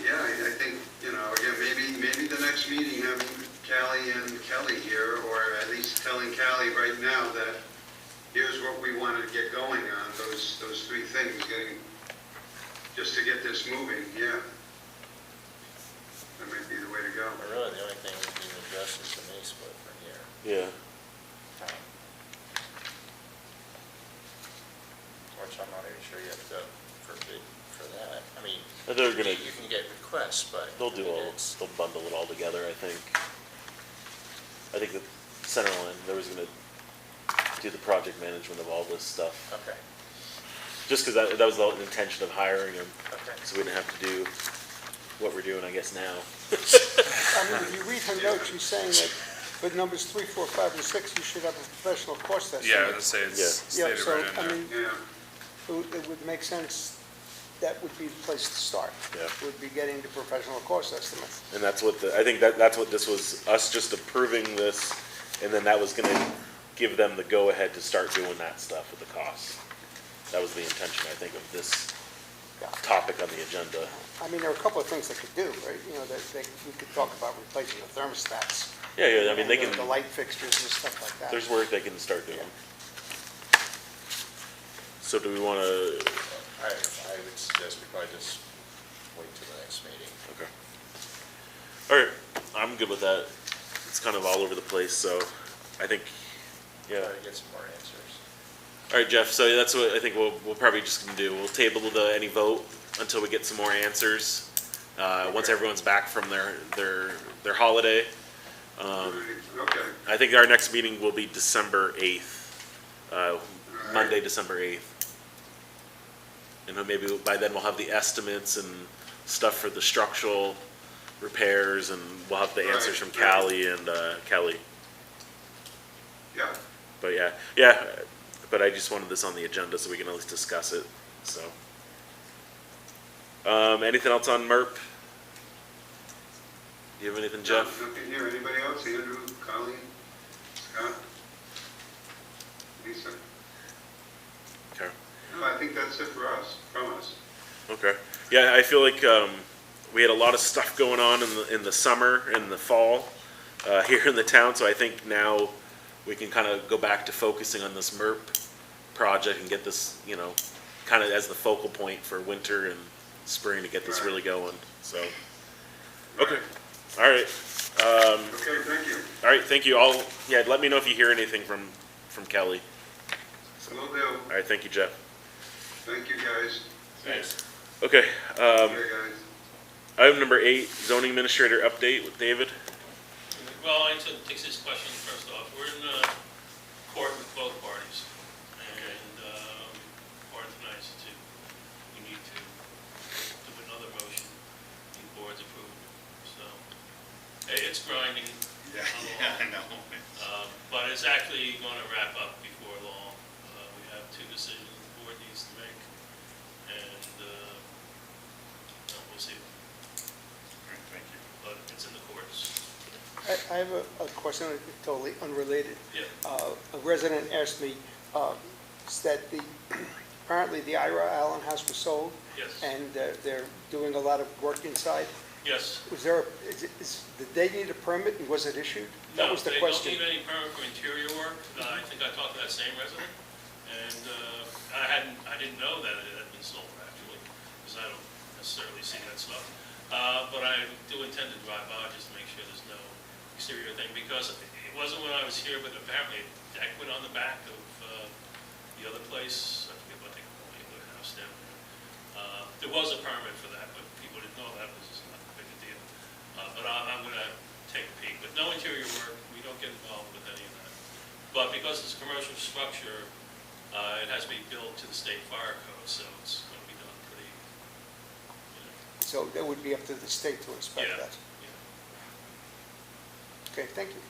yeah, I think, you know, again, maybe the next meeting, having Callie and Kelly here, or at least telling Callie right now that here's what we want to get going on, those three things, just to get this moving, yeah. That might be the way to go. But really, the only thing that's being addressed is the mini split from here. Yeah. Which I'm not even sure you have to go for bid for that. I mean, They're gonna, you can get requests, but. they'll do I mean, all, it's- they'll bundle it all together, I think. I think the Centerline, there was gonna do the project management of all this stuff. Okay, Just cause that was the intention of hiring him, okay. so we didn't have to do what we're doing, I guess, now. I mean, if you read her notes, she's saying that for numbers 3, 4, 5, and 6, you should have a professional cost estimate. Yeah, I was gonna say it's Yeah, stated so, right in I there. mean, Yeah, it would make sense, that would be the place to start. Yeah. Would be getting the professional cost estimates. And that's what I think that's what this was, us just approving this, and then that was gonna give them the go-ahead to start doing that stuff with the costs. That was the intention, I think, of this Yeah. topic on the agenda. I mean, there are a couple of things they could do, right? You know, we could talk about replacing the thermostats. Yeah, I mean, they and can, the light fixtures and stuff like that. there's work they can start doing. Yeah. So do we wanna, I would suggest we probably just wait till the next meeting. okay. All right, I'm good with that. It's kind of all over the place, so I think, yeah. Try to get some more answers. All right, Jeff, so that's what I think we'll probably just gonna do. We'll table any vote until we get some more answers. Once everyone's back from their holiday. okay, I think our next meeting will be December 8th, Monday, December 8th. And then maybe by then we'll have the estimates and stuff for the structural repairs, and we'll have the answers from Right. Callie and Kelly. yeah. But yeah, but I just wanted this on the agenda so we can at least discuss it, so. Anything else on MERP? Do you have anything, Jeff? Nothing here, anybody else, Andrew, Colleen, Scott? Lisa? Okay. No, I think that's it for us, from us. Okay. Yeah, I feel like we had a lot of stuff going on in the summer and the fall here in the town, so I think now we can kind of go back to focusing on this MERP project and get this, you know, kind of as the focal point for winter and spring to get this really going, so. Okay, all right. Okay, thank you. All right, thank you. Let me know if you hear anything from Kelly. Will do. All right, thank you, Jeff. Thank you, guys. Thanks. Okay, Okay, guys. item number 8, zoning administrator update with David. Well, I took his question first off. We're in court with both parties. And part of tonight is we need to do another motion, the board's approved. So it's grinding. Yeah, I know. But it's actually going to wrap up before long. We have 2 decisions the board needs to make. And we'll see. All right, thank you. But it's in the courts. I have a question totally unrelated. Yeah. A resident asked me, that apparently the Ira Allen house was sold, Yes. and they're doing a lot of work inside. Yes. Was there, did they need a permit, and was it issued? That was the question. No, they don't need any permit for interior work. I think I talked to that same resident, and I didn't know that it had been sold, actually. because I don't necessarily see that stuff. But I do intend to drive by just to make sure there's no exterior thing, because it wasn't when I was here, but apparently a deck went on the back of the other place. I forget what they call it, the house down there. There was a permit for that, but people didn't know that, was just not a big a deal. But I'm going to take a peek. But no interior work, we don't get involved with any of that. But because it's a commercial structure, it has to be built to the state fire code, so it's going to be done pretty, you know. So that would be up to the state to inspect Yeah, that. yeah. Okay, thank you.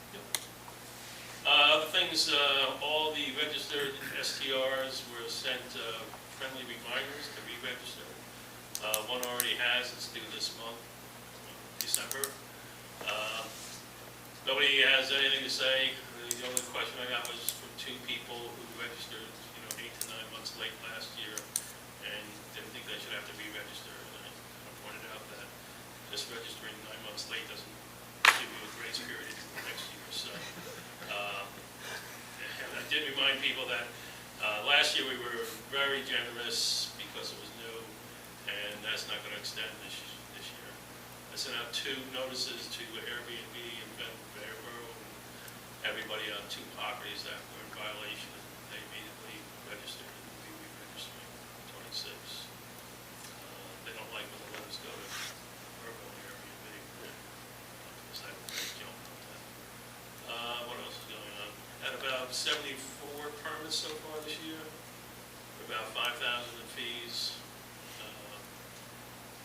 Other things, all the registered STRs were sent friendly reminders to re-register. One already has, it's due this month, December. Nobody has anything to say. The only question I got was from two people who registered, 8 to 9 months late last year and didn't think they should have to re-register. And I pointed out that just registering 9 months late doesn't give you a grace period into the next year. So, and I did remind people that last year we were very generous because it was new, and that's not going to extend this year. I sent out 2 notices to Airbnb and Benborough, and everybody on 2 properties that were in violation, and they immediately registered and will be re-registering 26. They don't like when the letters go to Burrow and Airbnb. Because I have a big jump on that. What else is going on? Had about 74 permits so far this year, about 5,000 in fees.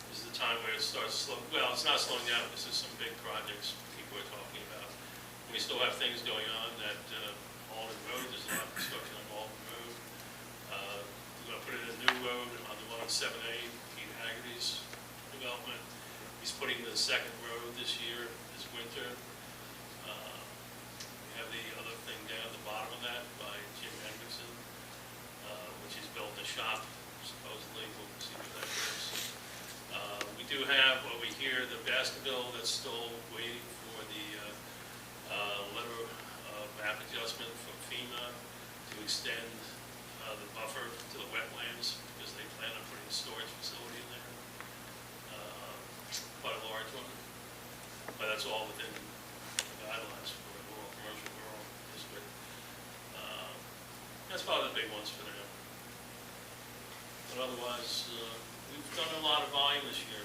This is the time where it starts slow. Well, it's not slowing down. This is some big projects people are talking about. We still have things going on at Alden Road. There's a lot of construction on Alden Road. We're going to put in a new road on the one on 7A, Pete Haggerty's development. He's putting in the second road this year, this winter. We have the other thing down at the bottom of that by Jim Hendrickson, which he's built a shop, supposedly. We'll see where that goes. We do have, over here, the Baskerville that's still waiting for the letter of map adjustment from FEMA to extend the buffer to the wetlands, because they plan on putting a storage facility in there. Quite a large one, but that's all within the guidelines for a rural, commercial rural district. That's probably the big ones for now. But otherwise, we've done a lot of volume this year.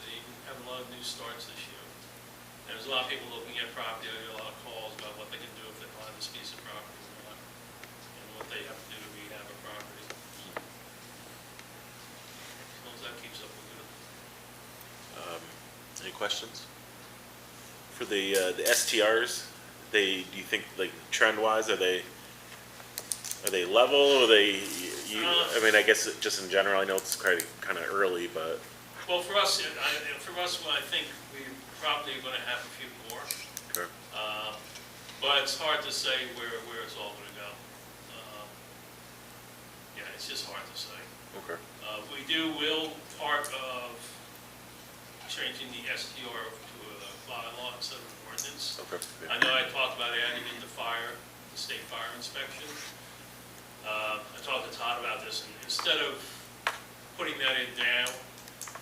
They have a lot of new starts this year. And there's a lot of people looking at property. I get a lot of calls about what they can do if they buy this piece of property or not, and what they have to do to rehab a property. As long as that keeps up with it. Any questions? For the STRs, do you think, like, trend-wise, are they level, or I mean, I guess just in general, I know it's kind of early, but. Well, for us, well, I think we're probably going to have a few more. Okay. But it's hard to say where it's all going to go. Yeah, it's just hard to say. Okay. Will part of changing the STR to a bylaw instead of an ordinance. Okay. I know I talked about adding in the state fire inspection. I talked to Todd about this, and instead of putting that in now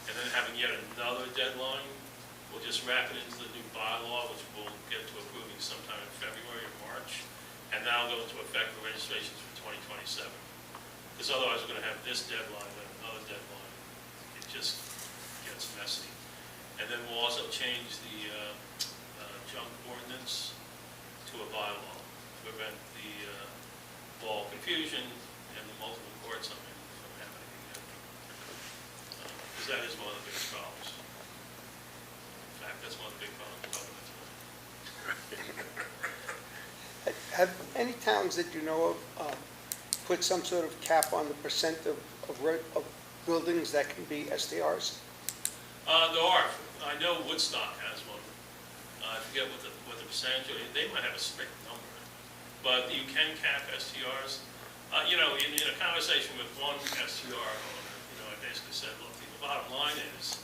and then having yet another deadline, we'll just wrap it into the new bylaw, which we'll get to approving sometime in February or March, and that'll go into effect for registrations for 2027. Because otherwise, we're going to have this deadline and another deadline. It just gets messy. And then we'll also change the junk ordinance to a bylaw to prevent the law confusion and the multiple courts from happening again. Because that is one of the biggest problems. In fact, that's one of the big problems with government. Have any towns that you know of put some sort of cap on the percent of buildings that can be STRs? There are. I know Woodstock has one. I forget what the percentage, they might have a strict number. But you can cap STRs. In a conversation with one STR owner, I basically said, look, the bottom line is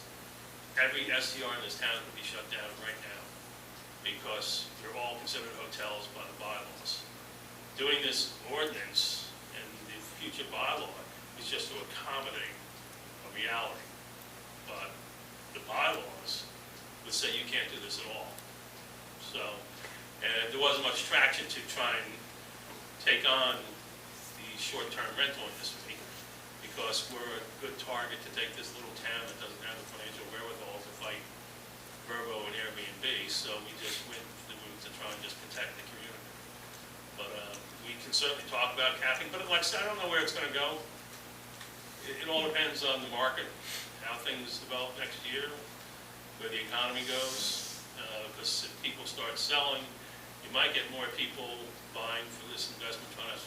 every STR in this town can be shut down right now because they're all considered hotels by the bylaws. Doing this ordinance and the future bylaw is just to accommodate reality. But the bylaws would say you can't do this at all. So, and there wasn't much traction to try and take on the short-term rental industry, because we're a good target to take this little town that doesn't have the financial wherewithal to fight Verbo and Airbnb, so we just went the route to try and just protect the community. But we can certainly talk about capping, but like I said, I don't know where it's gonna go. It all depends on the market, how things develop next year, where the economy goes. Because if people start selling, you might get more people buying for this investment, trying to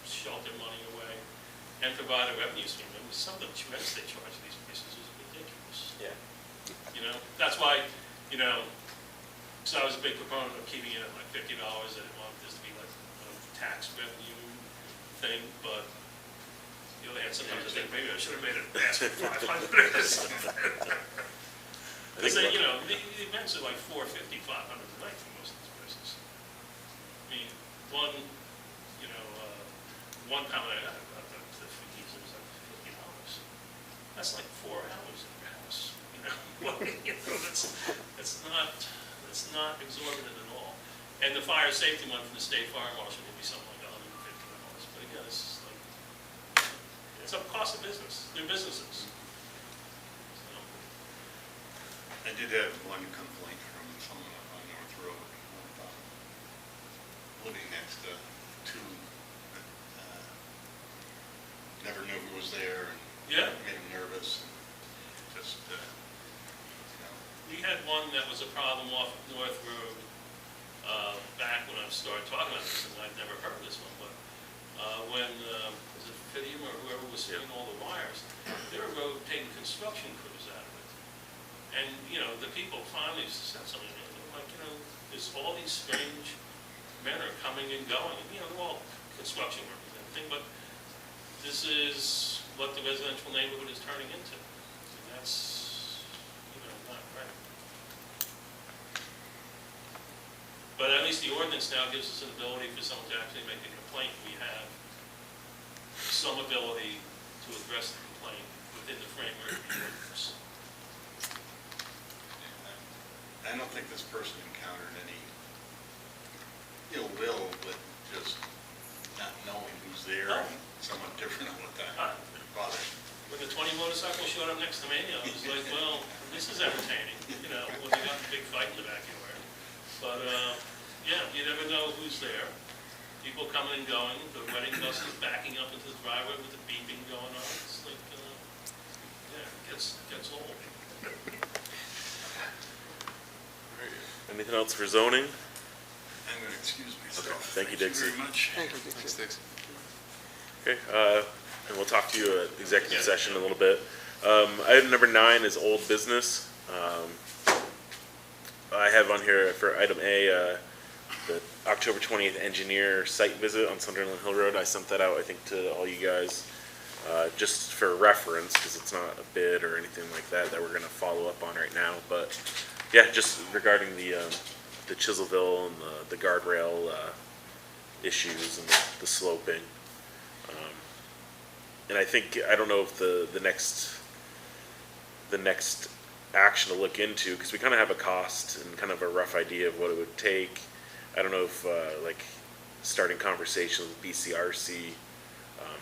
shelter money away and provide a revenue stream. I mean, some of the rents they charge these places is ridiculous. Yeah. You know, that's why, you know, so I was a big proponent of keeping it at like $50. I didn't want this to be like a tax revenue thing, but the other hand, sometimes I think maybe I should have made it ask for 500 or something. Because they, you know, the events are like $450, $500 a night for most of these places. I mean, one, you know, one comment I got about the fees was like $50. That's like 4 hours in your house, you know? You know, that's not exorbitant at all. And the fire safety one from the state fire marshal would be something like $150. But again, it's like, it's a cost of business. They're businesses. I did have one complaint from someone up on North Road, living next to two, never knew who was there, and Yeah. made him nervous, and just, you know. We had one that was a problem off of North Road, back when I started talking about this, and I'd never heard of this one, but, when, was it Fidium or whoever was seeing all the wires, they were rotating construction crews out of it. And, you know, the people finally said something, they're like, you know, there's all these strange men are coming and going, and, you know, they're all construction workers and everything, but this is what the residential neighborhood is turning into, and that's, you know, not right. But at least the ordinance now gives us an ability for someone to actually make a complaint. We have some ability to address the complaint within the framework of the ordinance. I don't think this person encountered any ill will, but just not knowing who's there and somewhat different all the time. Bothered. When the 20 motorcycles showed up next to me, I was like, well, this is entertaining, you know, when we got a big fight in the backyard. But, yeah, you never know who's there. People coming and going, the wedding bus is backing up into the driveway with the beeping going on. It's like, yeah, it gets old. Anything else for zoning? I'm going to excuse myself. Okay, thank you, Dixie. Thank you very much. Thank you, Dixie. Okay, and we'll talk to you at executive session in a little bit. Item number 9 is old business. I have on here for item A, the October 20th engineer site visit on Sunderland Hill Road. I sent that out, I think, to all you guys, just for reference, because it's not a bid or anything like that we're gonna follow up on right now, but yeah, just regarding the Chiselville and the guardrail, issues and the sloping. And I think, I don't know if the next action to look into, because we kind of have a cost and kind of a rough idea of what it would take. I don't know if, like, starting conversations with BCRC,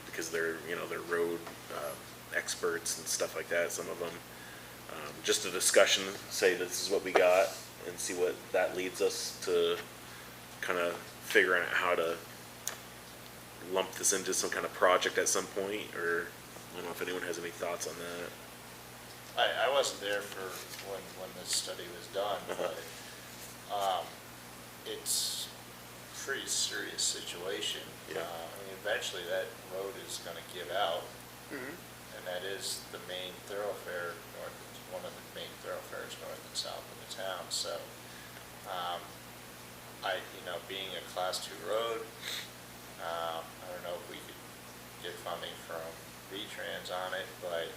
because they're, you know, they're road, experts and stuff like that, some of them. Just a discussion, say this is what we got, and see what that leads us to, kind of figuring out how to lump this into some kind of project at some point, or I don't know if anyone has any thoughts on that. I wasn't there for when this study was done, but it's a pretty serious situation. Yeah. I mean, eventually that road is gonna give out, Mhm. and that is the main thoroughfare, one of the main thoroughfares north and south of the town, so, being a class 2 road, I don't know if we could get funding from V-Trans on it, but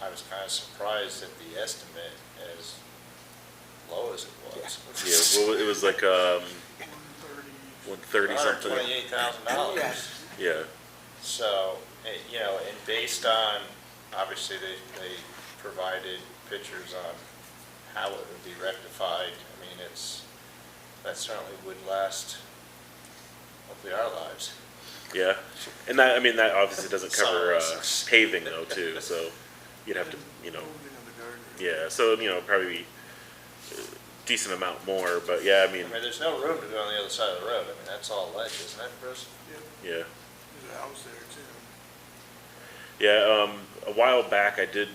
I was kind of surprised at the estimate as low as it was. Yeah, well, it was like, 130. 130 something. $128,000. Yes. Yeah, So, and based on obviously, they provided pictures on how it would be rectified. I mean, that certainly would last, hopefully, our lives. Yeah, and that, I mean, that obviously doesn't cover Some of us. paving though, too, so you'd have to, you know, Moving of the garden. yeah, so, you know, probably a decent amount more, but yeah, I mean, I mean, there's no room to go on the other side of the road. I mean, that's all ledge, isn't it, Bruce? Yeah, yeah. there's a house there too. Yeah, a while back, I did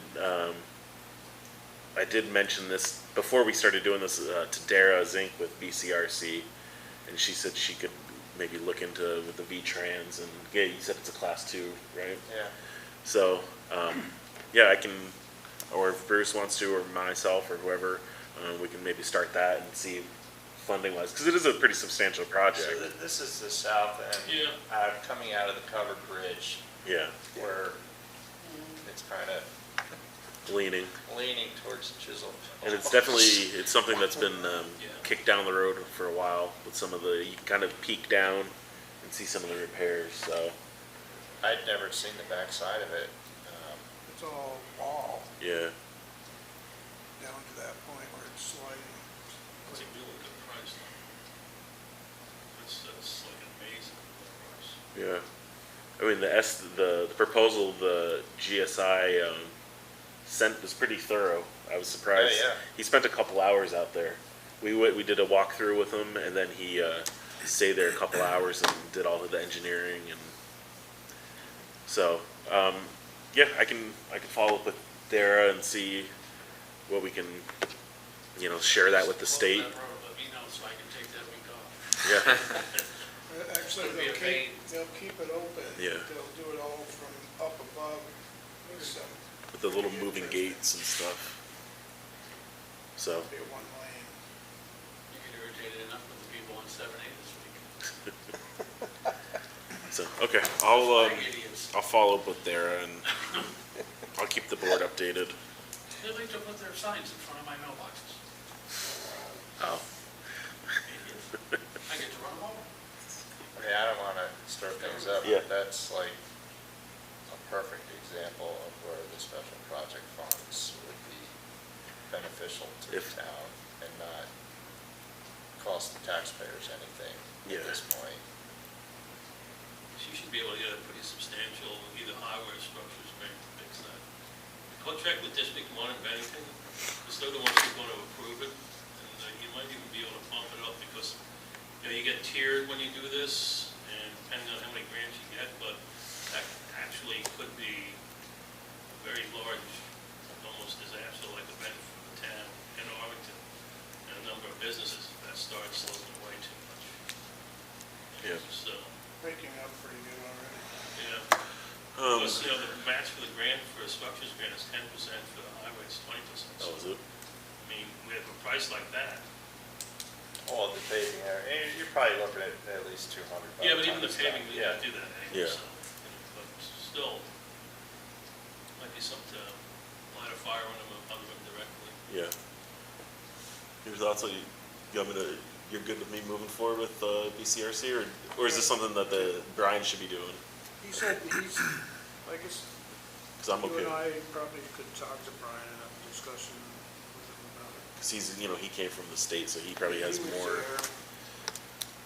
mention this, before we started doing this, to Dara Zink with BCRC, and she said she could maybe look into with the V-Trans, and, yeah, you said it's a class 2, right? Yeah. So, yeah, I can, or if Bruce wants to, or myself, or whoever, we can maybe start that and see funding wise, because it is a pretty substantial project. So this is the south end. Yeah. Coming out of the covered bridge Yeah, where it's kind of leaning. leaning towards Chisholm. And it's definitely, it's something that's been kicked down the road for a while with some of the, you can kind of peek down and see some of the repairs, so, I'd never seen the backside of it. It's all wall yeah. down to that point where it's sliding. That's a really good price, though. That's like amazing price. Yeah. I mean, the proposal, the GSI, sent was pretty thorough. I was surprised. Yeah, yeah. He spent a couple hours out there. We did a walkthrough with him, and then he stayed there a couple hours and did all of the engineering, and so yeah, I can follow up with Dara and see what we can, you know, share that with the state. Close that road, let me know so I can take that week off. Yeah. Actually, It'll be a pain. they'll keep it open. Yeah. They'll do it all from up above. There's With the little moving gates and stuff. So, be one lane. You get irritated enough with the people on 7A this week. so okay, I'll Like idiots. I'll follow up with Dara and I'll keep the board updated. They like to put their signs in front of my mailboxes. Oh, Idiots. I get to run them over. Okay, I don't want to stir things up, Yeah. but that's like a perfect example of where the special project funds would be beneficial to the If- town and not cost the taxpayers anything Yeah. at this point. You should be able to get a pretty substantial, either hardware or structures grant to fix that. Go check with District 1 in Bennington, because they're the ones who are going to approve it, and you might even be able to bump it up, because, you know, you get tiered when you do this, and depending on how many grants you get, but that actually could be a very large, almost disaster, like event for the town in Arlington, and a number of businesses, if that starts slipping away too much. Yeah. So, Breaking up pretty good already. yeah. Plus, you know, the match for the grant, for a structures grant is 10%, for the highway it's 20%. that was it. I mean, we have a price like that. All the paving area, you're probably looking at least 200 bucks. Yeah, but even the paving, we Yeah. gotta do that anyway, Yeah. so, you know, but still, might be something to light a fire on them directly. Yeah. Your thoughts? You want me to? You're good with me moving forward with BCRC, or is this something that Brian should be doing? He said he's, I guess, Because I'm you okay. and I probably could talk to Brian and have a discussion with him about it. Because he's, you know, he came from the state, so he probably has He was more. there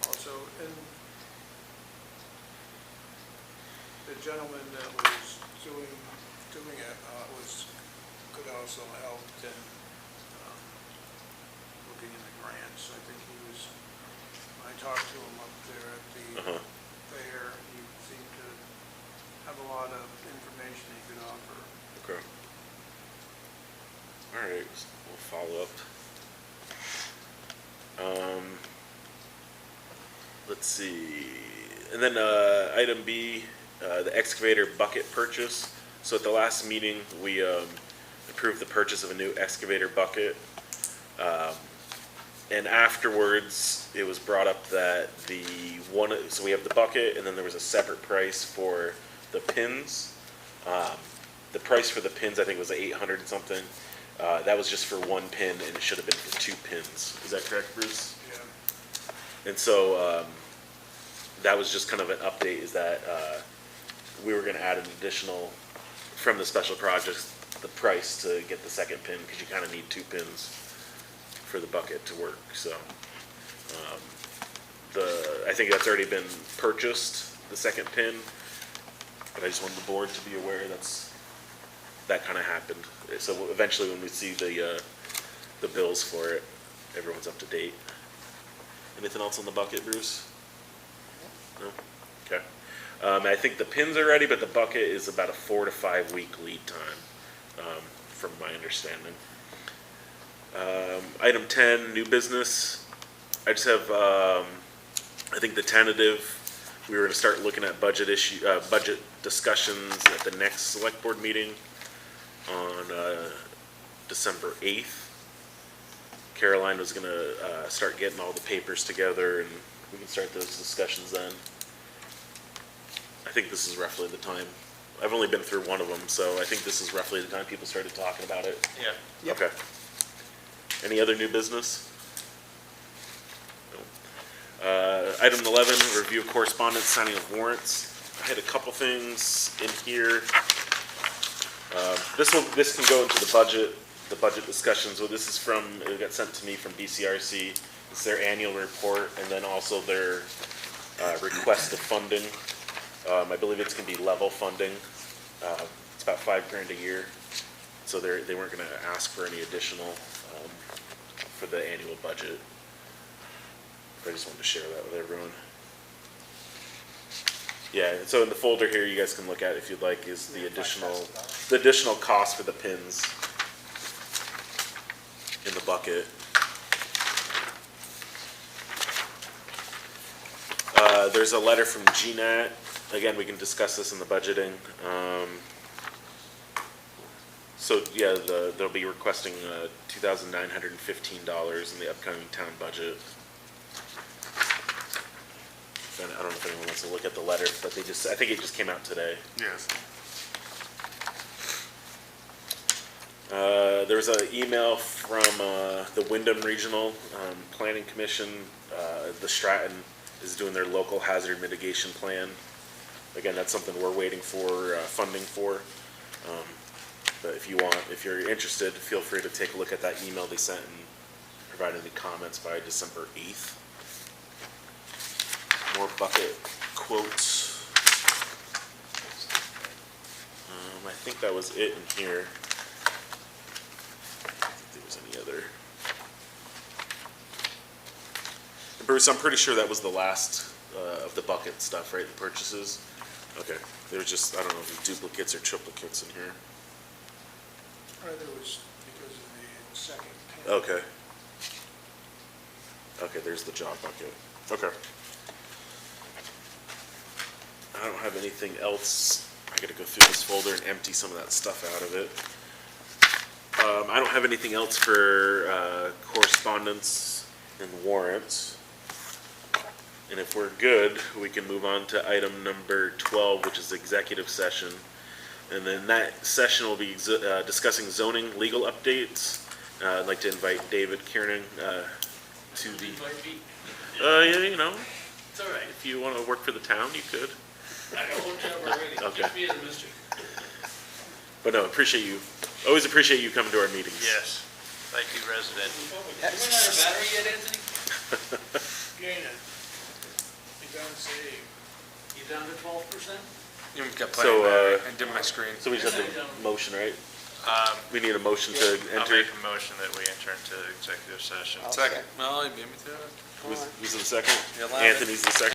Also, and the gentleman that was doing it could also help in looking into grants. I think he was, when I talked to him up there at the Uh-huh. fair, he seemed to have a lot of information he could offer. Okay. All right, so we'll follow up. Let's see, and then item B, the excavator bucket purchase. So at the last meeting, we approved the purchase of a new excavator bucket. And afterwards, it was brought up that so we have the bucket, and then there was a separate price for the pins. The price for the pins, I think, was 800 and something. That was just for one pin, and it should have been for 2 pins. Is that correct, Bruce? Yeah. And so that was just kind of an update, is that we were going to add an additional from the special projects, the price to get the second pin, because you kind of need 2 pins for the bucket to work, so. I think that's already been purchased, the second pin, but I just wanted the board to be aware that kind of happened. So eventually when we see the bills for it, everyone's up to date. Anything else on the bucket, Bruce? No? Okay. I think the pins are ready, but the bucket is about a 4 to 5 week lead time, from my understanding. Item 10, new business. I just have, I think the tentative, we were gonna start looking at budget discussions at the next select board meeting on, December 8th. Caroline was gonna, start getting all the papers together and we can start those discussions then. I think this is roughly the time. I've only been through one of them, so I think this is roughly the time people started talking about it. Yeah. Yep. Okay. Any other new business? No. Item 11, review of correspondence, signing of warrants. I had a couple things in here. This can go into the budget discussions. Well, this is from, it got sent to me from BCRC. It's their annual report and then also their request of funding. I believe it's gonna be level funding. It's about $5,000 a year. So they weren't gonna ask for any additional, for the annual budget. I just wanted to share that with everyone. Yeah, so in the folder here, you guys can look at if you'd like, is the additional cost for the pins in the bucket. There's a letter from GNAT. Again, we can discuss this in the budgeting. So yeah, they'll be requesting $2,915 in the upcoming town budget. And I don't know if anyone wants to look at the letter, but I think it just came out today. Yes. There was an email from the Wyndham Regional Planning Commission. The Stratton is doing their local hazard mitigation plan. Again, that's something we're waiting for funding for. But if you're interested, feel free to take a look at that email they sent and provide any comments by December 8th. More bucket quotes. I think that was it in here. I don't think there was any other. And Bruce, I'm pretty sure that was the last of the bucket stuff, right? The purchases. Okay. There was just, I don't know if it's duplicates or triplicates in here. Or there was because of the second pin. Okay. Okay, there's the job bucket. Okay. I don't have anything else. I gotta go through this folder and empty some of that stuff out of it. I don't have anything else for correspondence and warrants. And if we're good, we can move on to item number 12, which is executive session. And then that session will be discussing zoning legal updates. I'd like to invite David Kiernan to the. Invite me. Yeah, you know, It's all right. if you want to work for the town, you could. I got one job already. Okay. Just me as a mystery. But no, appreciate you. Always appreciate you coming to our meetings. Yes. Thank you, resident. You run out of battery yet, Anthony? Gaina, you don't say. You down to 12%? You've got So, plenty there. I dim my screen. So we just have the motion, right? We need a motion to I'll enter. make a motion that we enter into executive session. Second. Well, you beat me to it. Who's the second? You're allowed it. Anthony's the second.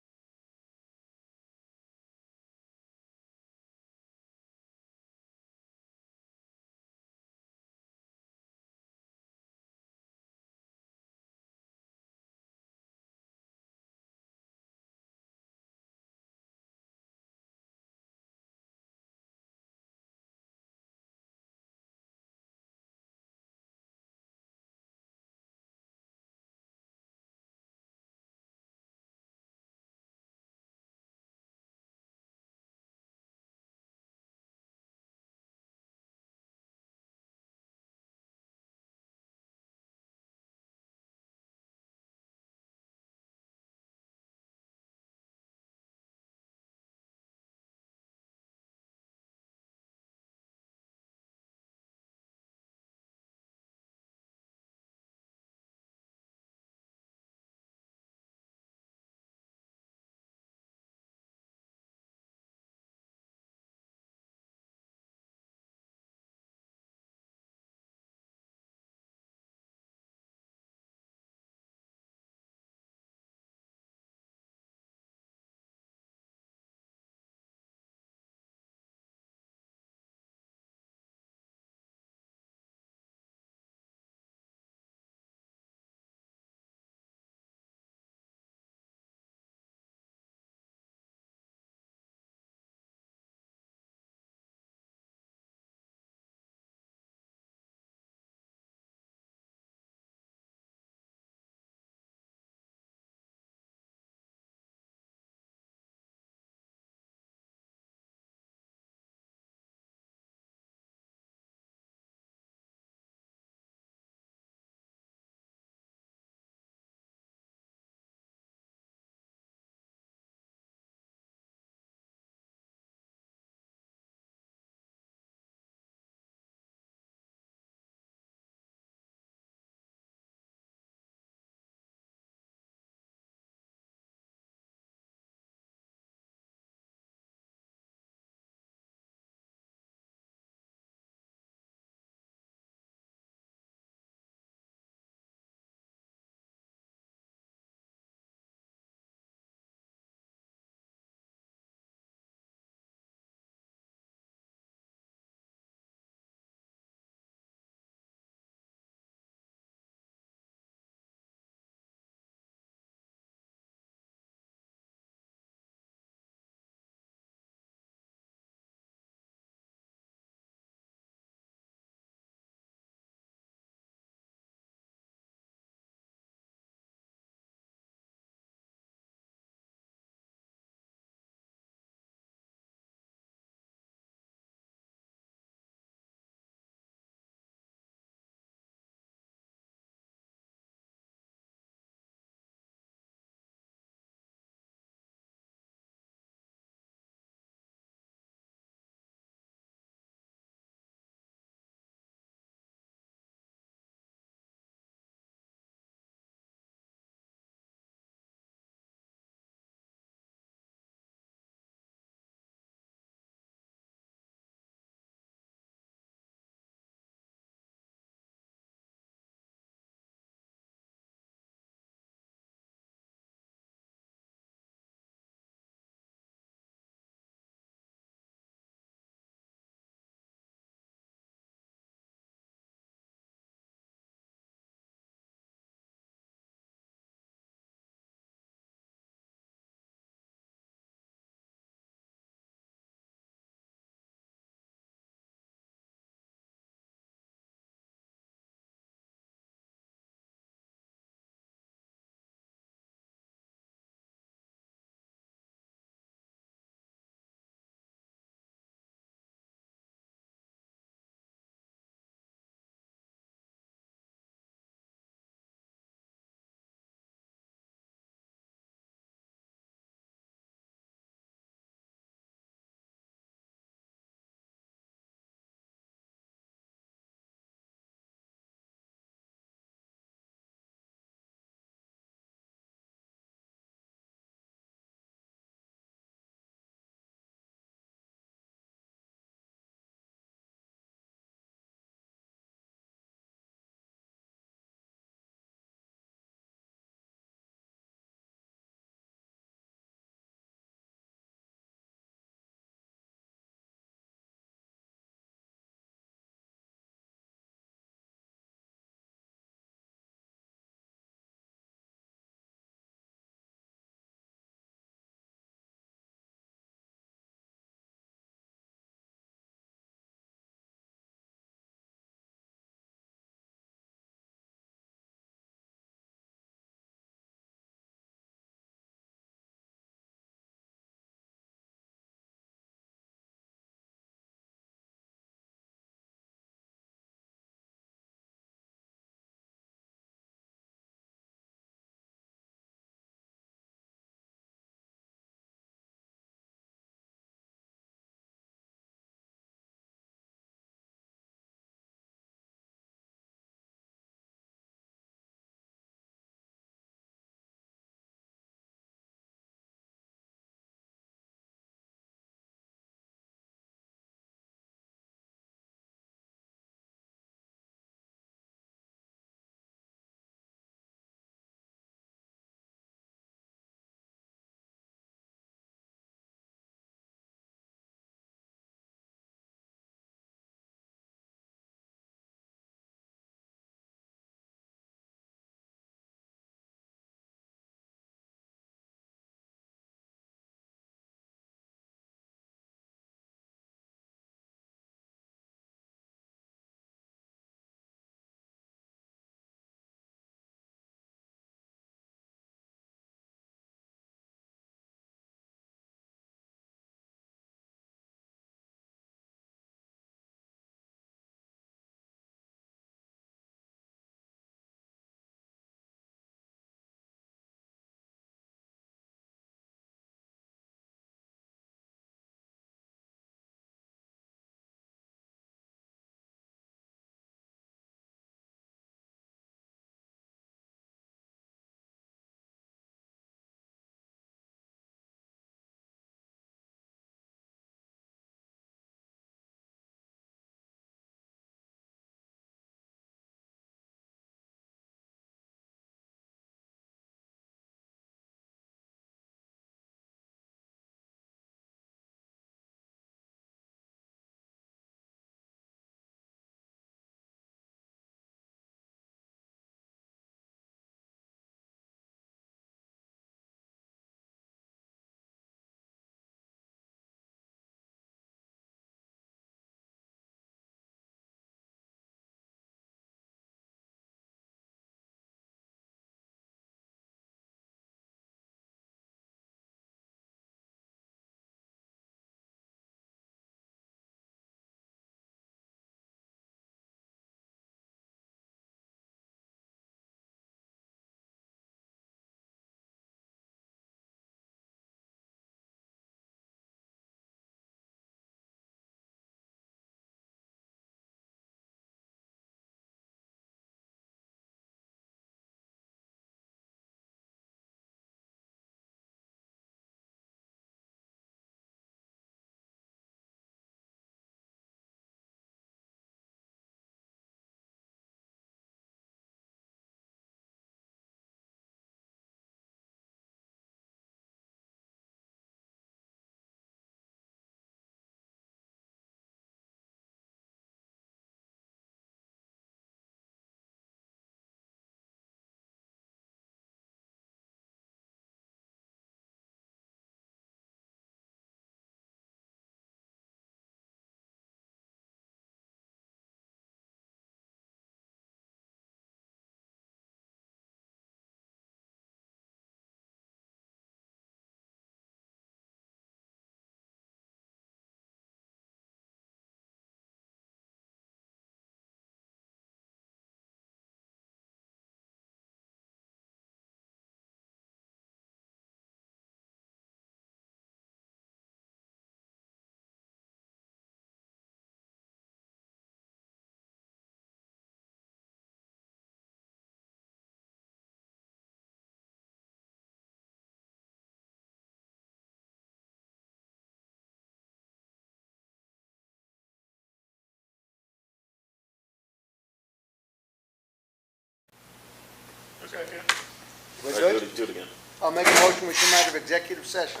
I'll make a motion, we come out of executive session.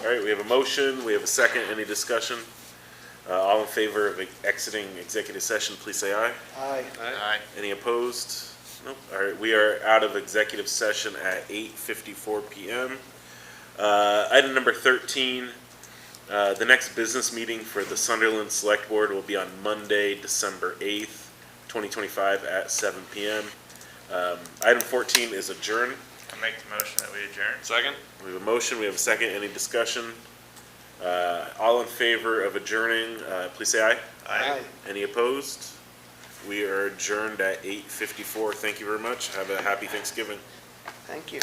All right, we have a motion, we have a second, any discussion? All in favor of exiting executive session, please say aye. Aye. Aye. Any opposed? Nope. All right, we are out of executive session at 8:54 PM. Item number 13, the next business meeting for the Sunderland Select Board will be on Monday, December 8th, 2025 at 7 PM. Item 14 is adjourn. I make the motion that we adjourn. Second? We have a motion, we have a second, any discussion? All in favor of adjourning, please say aye. Aye. Any opposed? We are adjourned at 8:54. Thank you very much. Have a happy Thanksgiving. Thank you.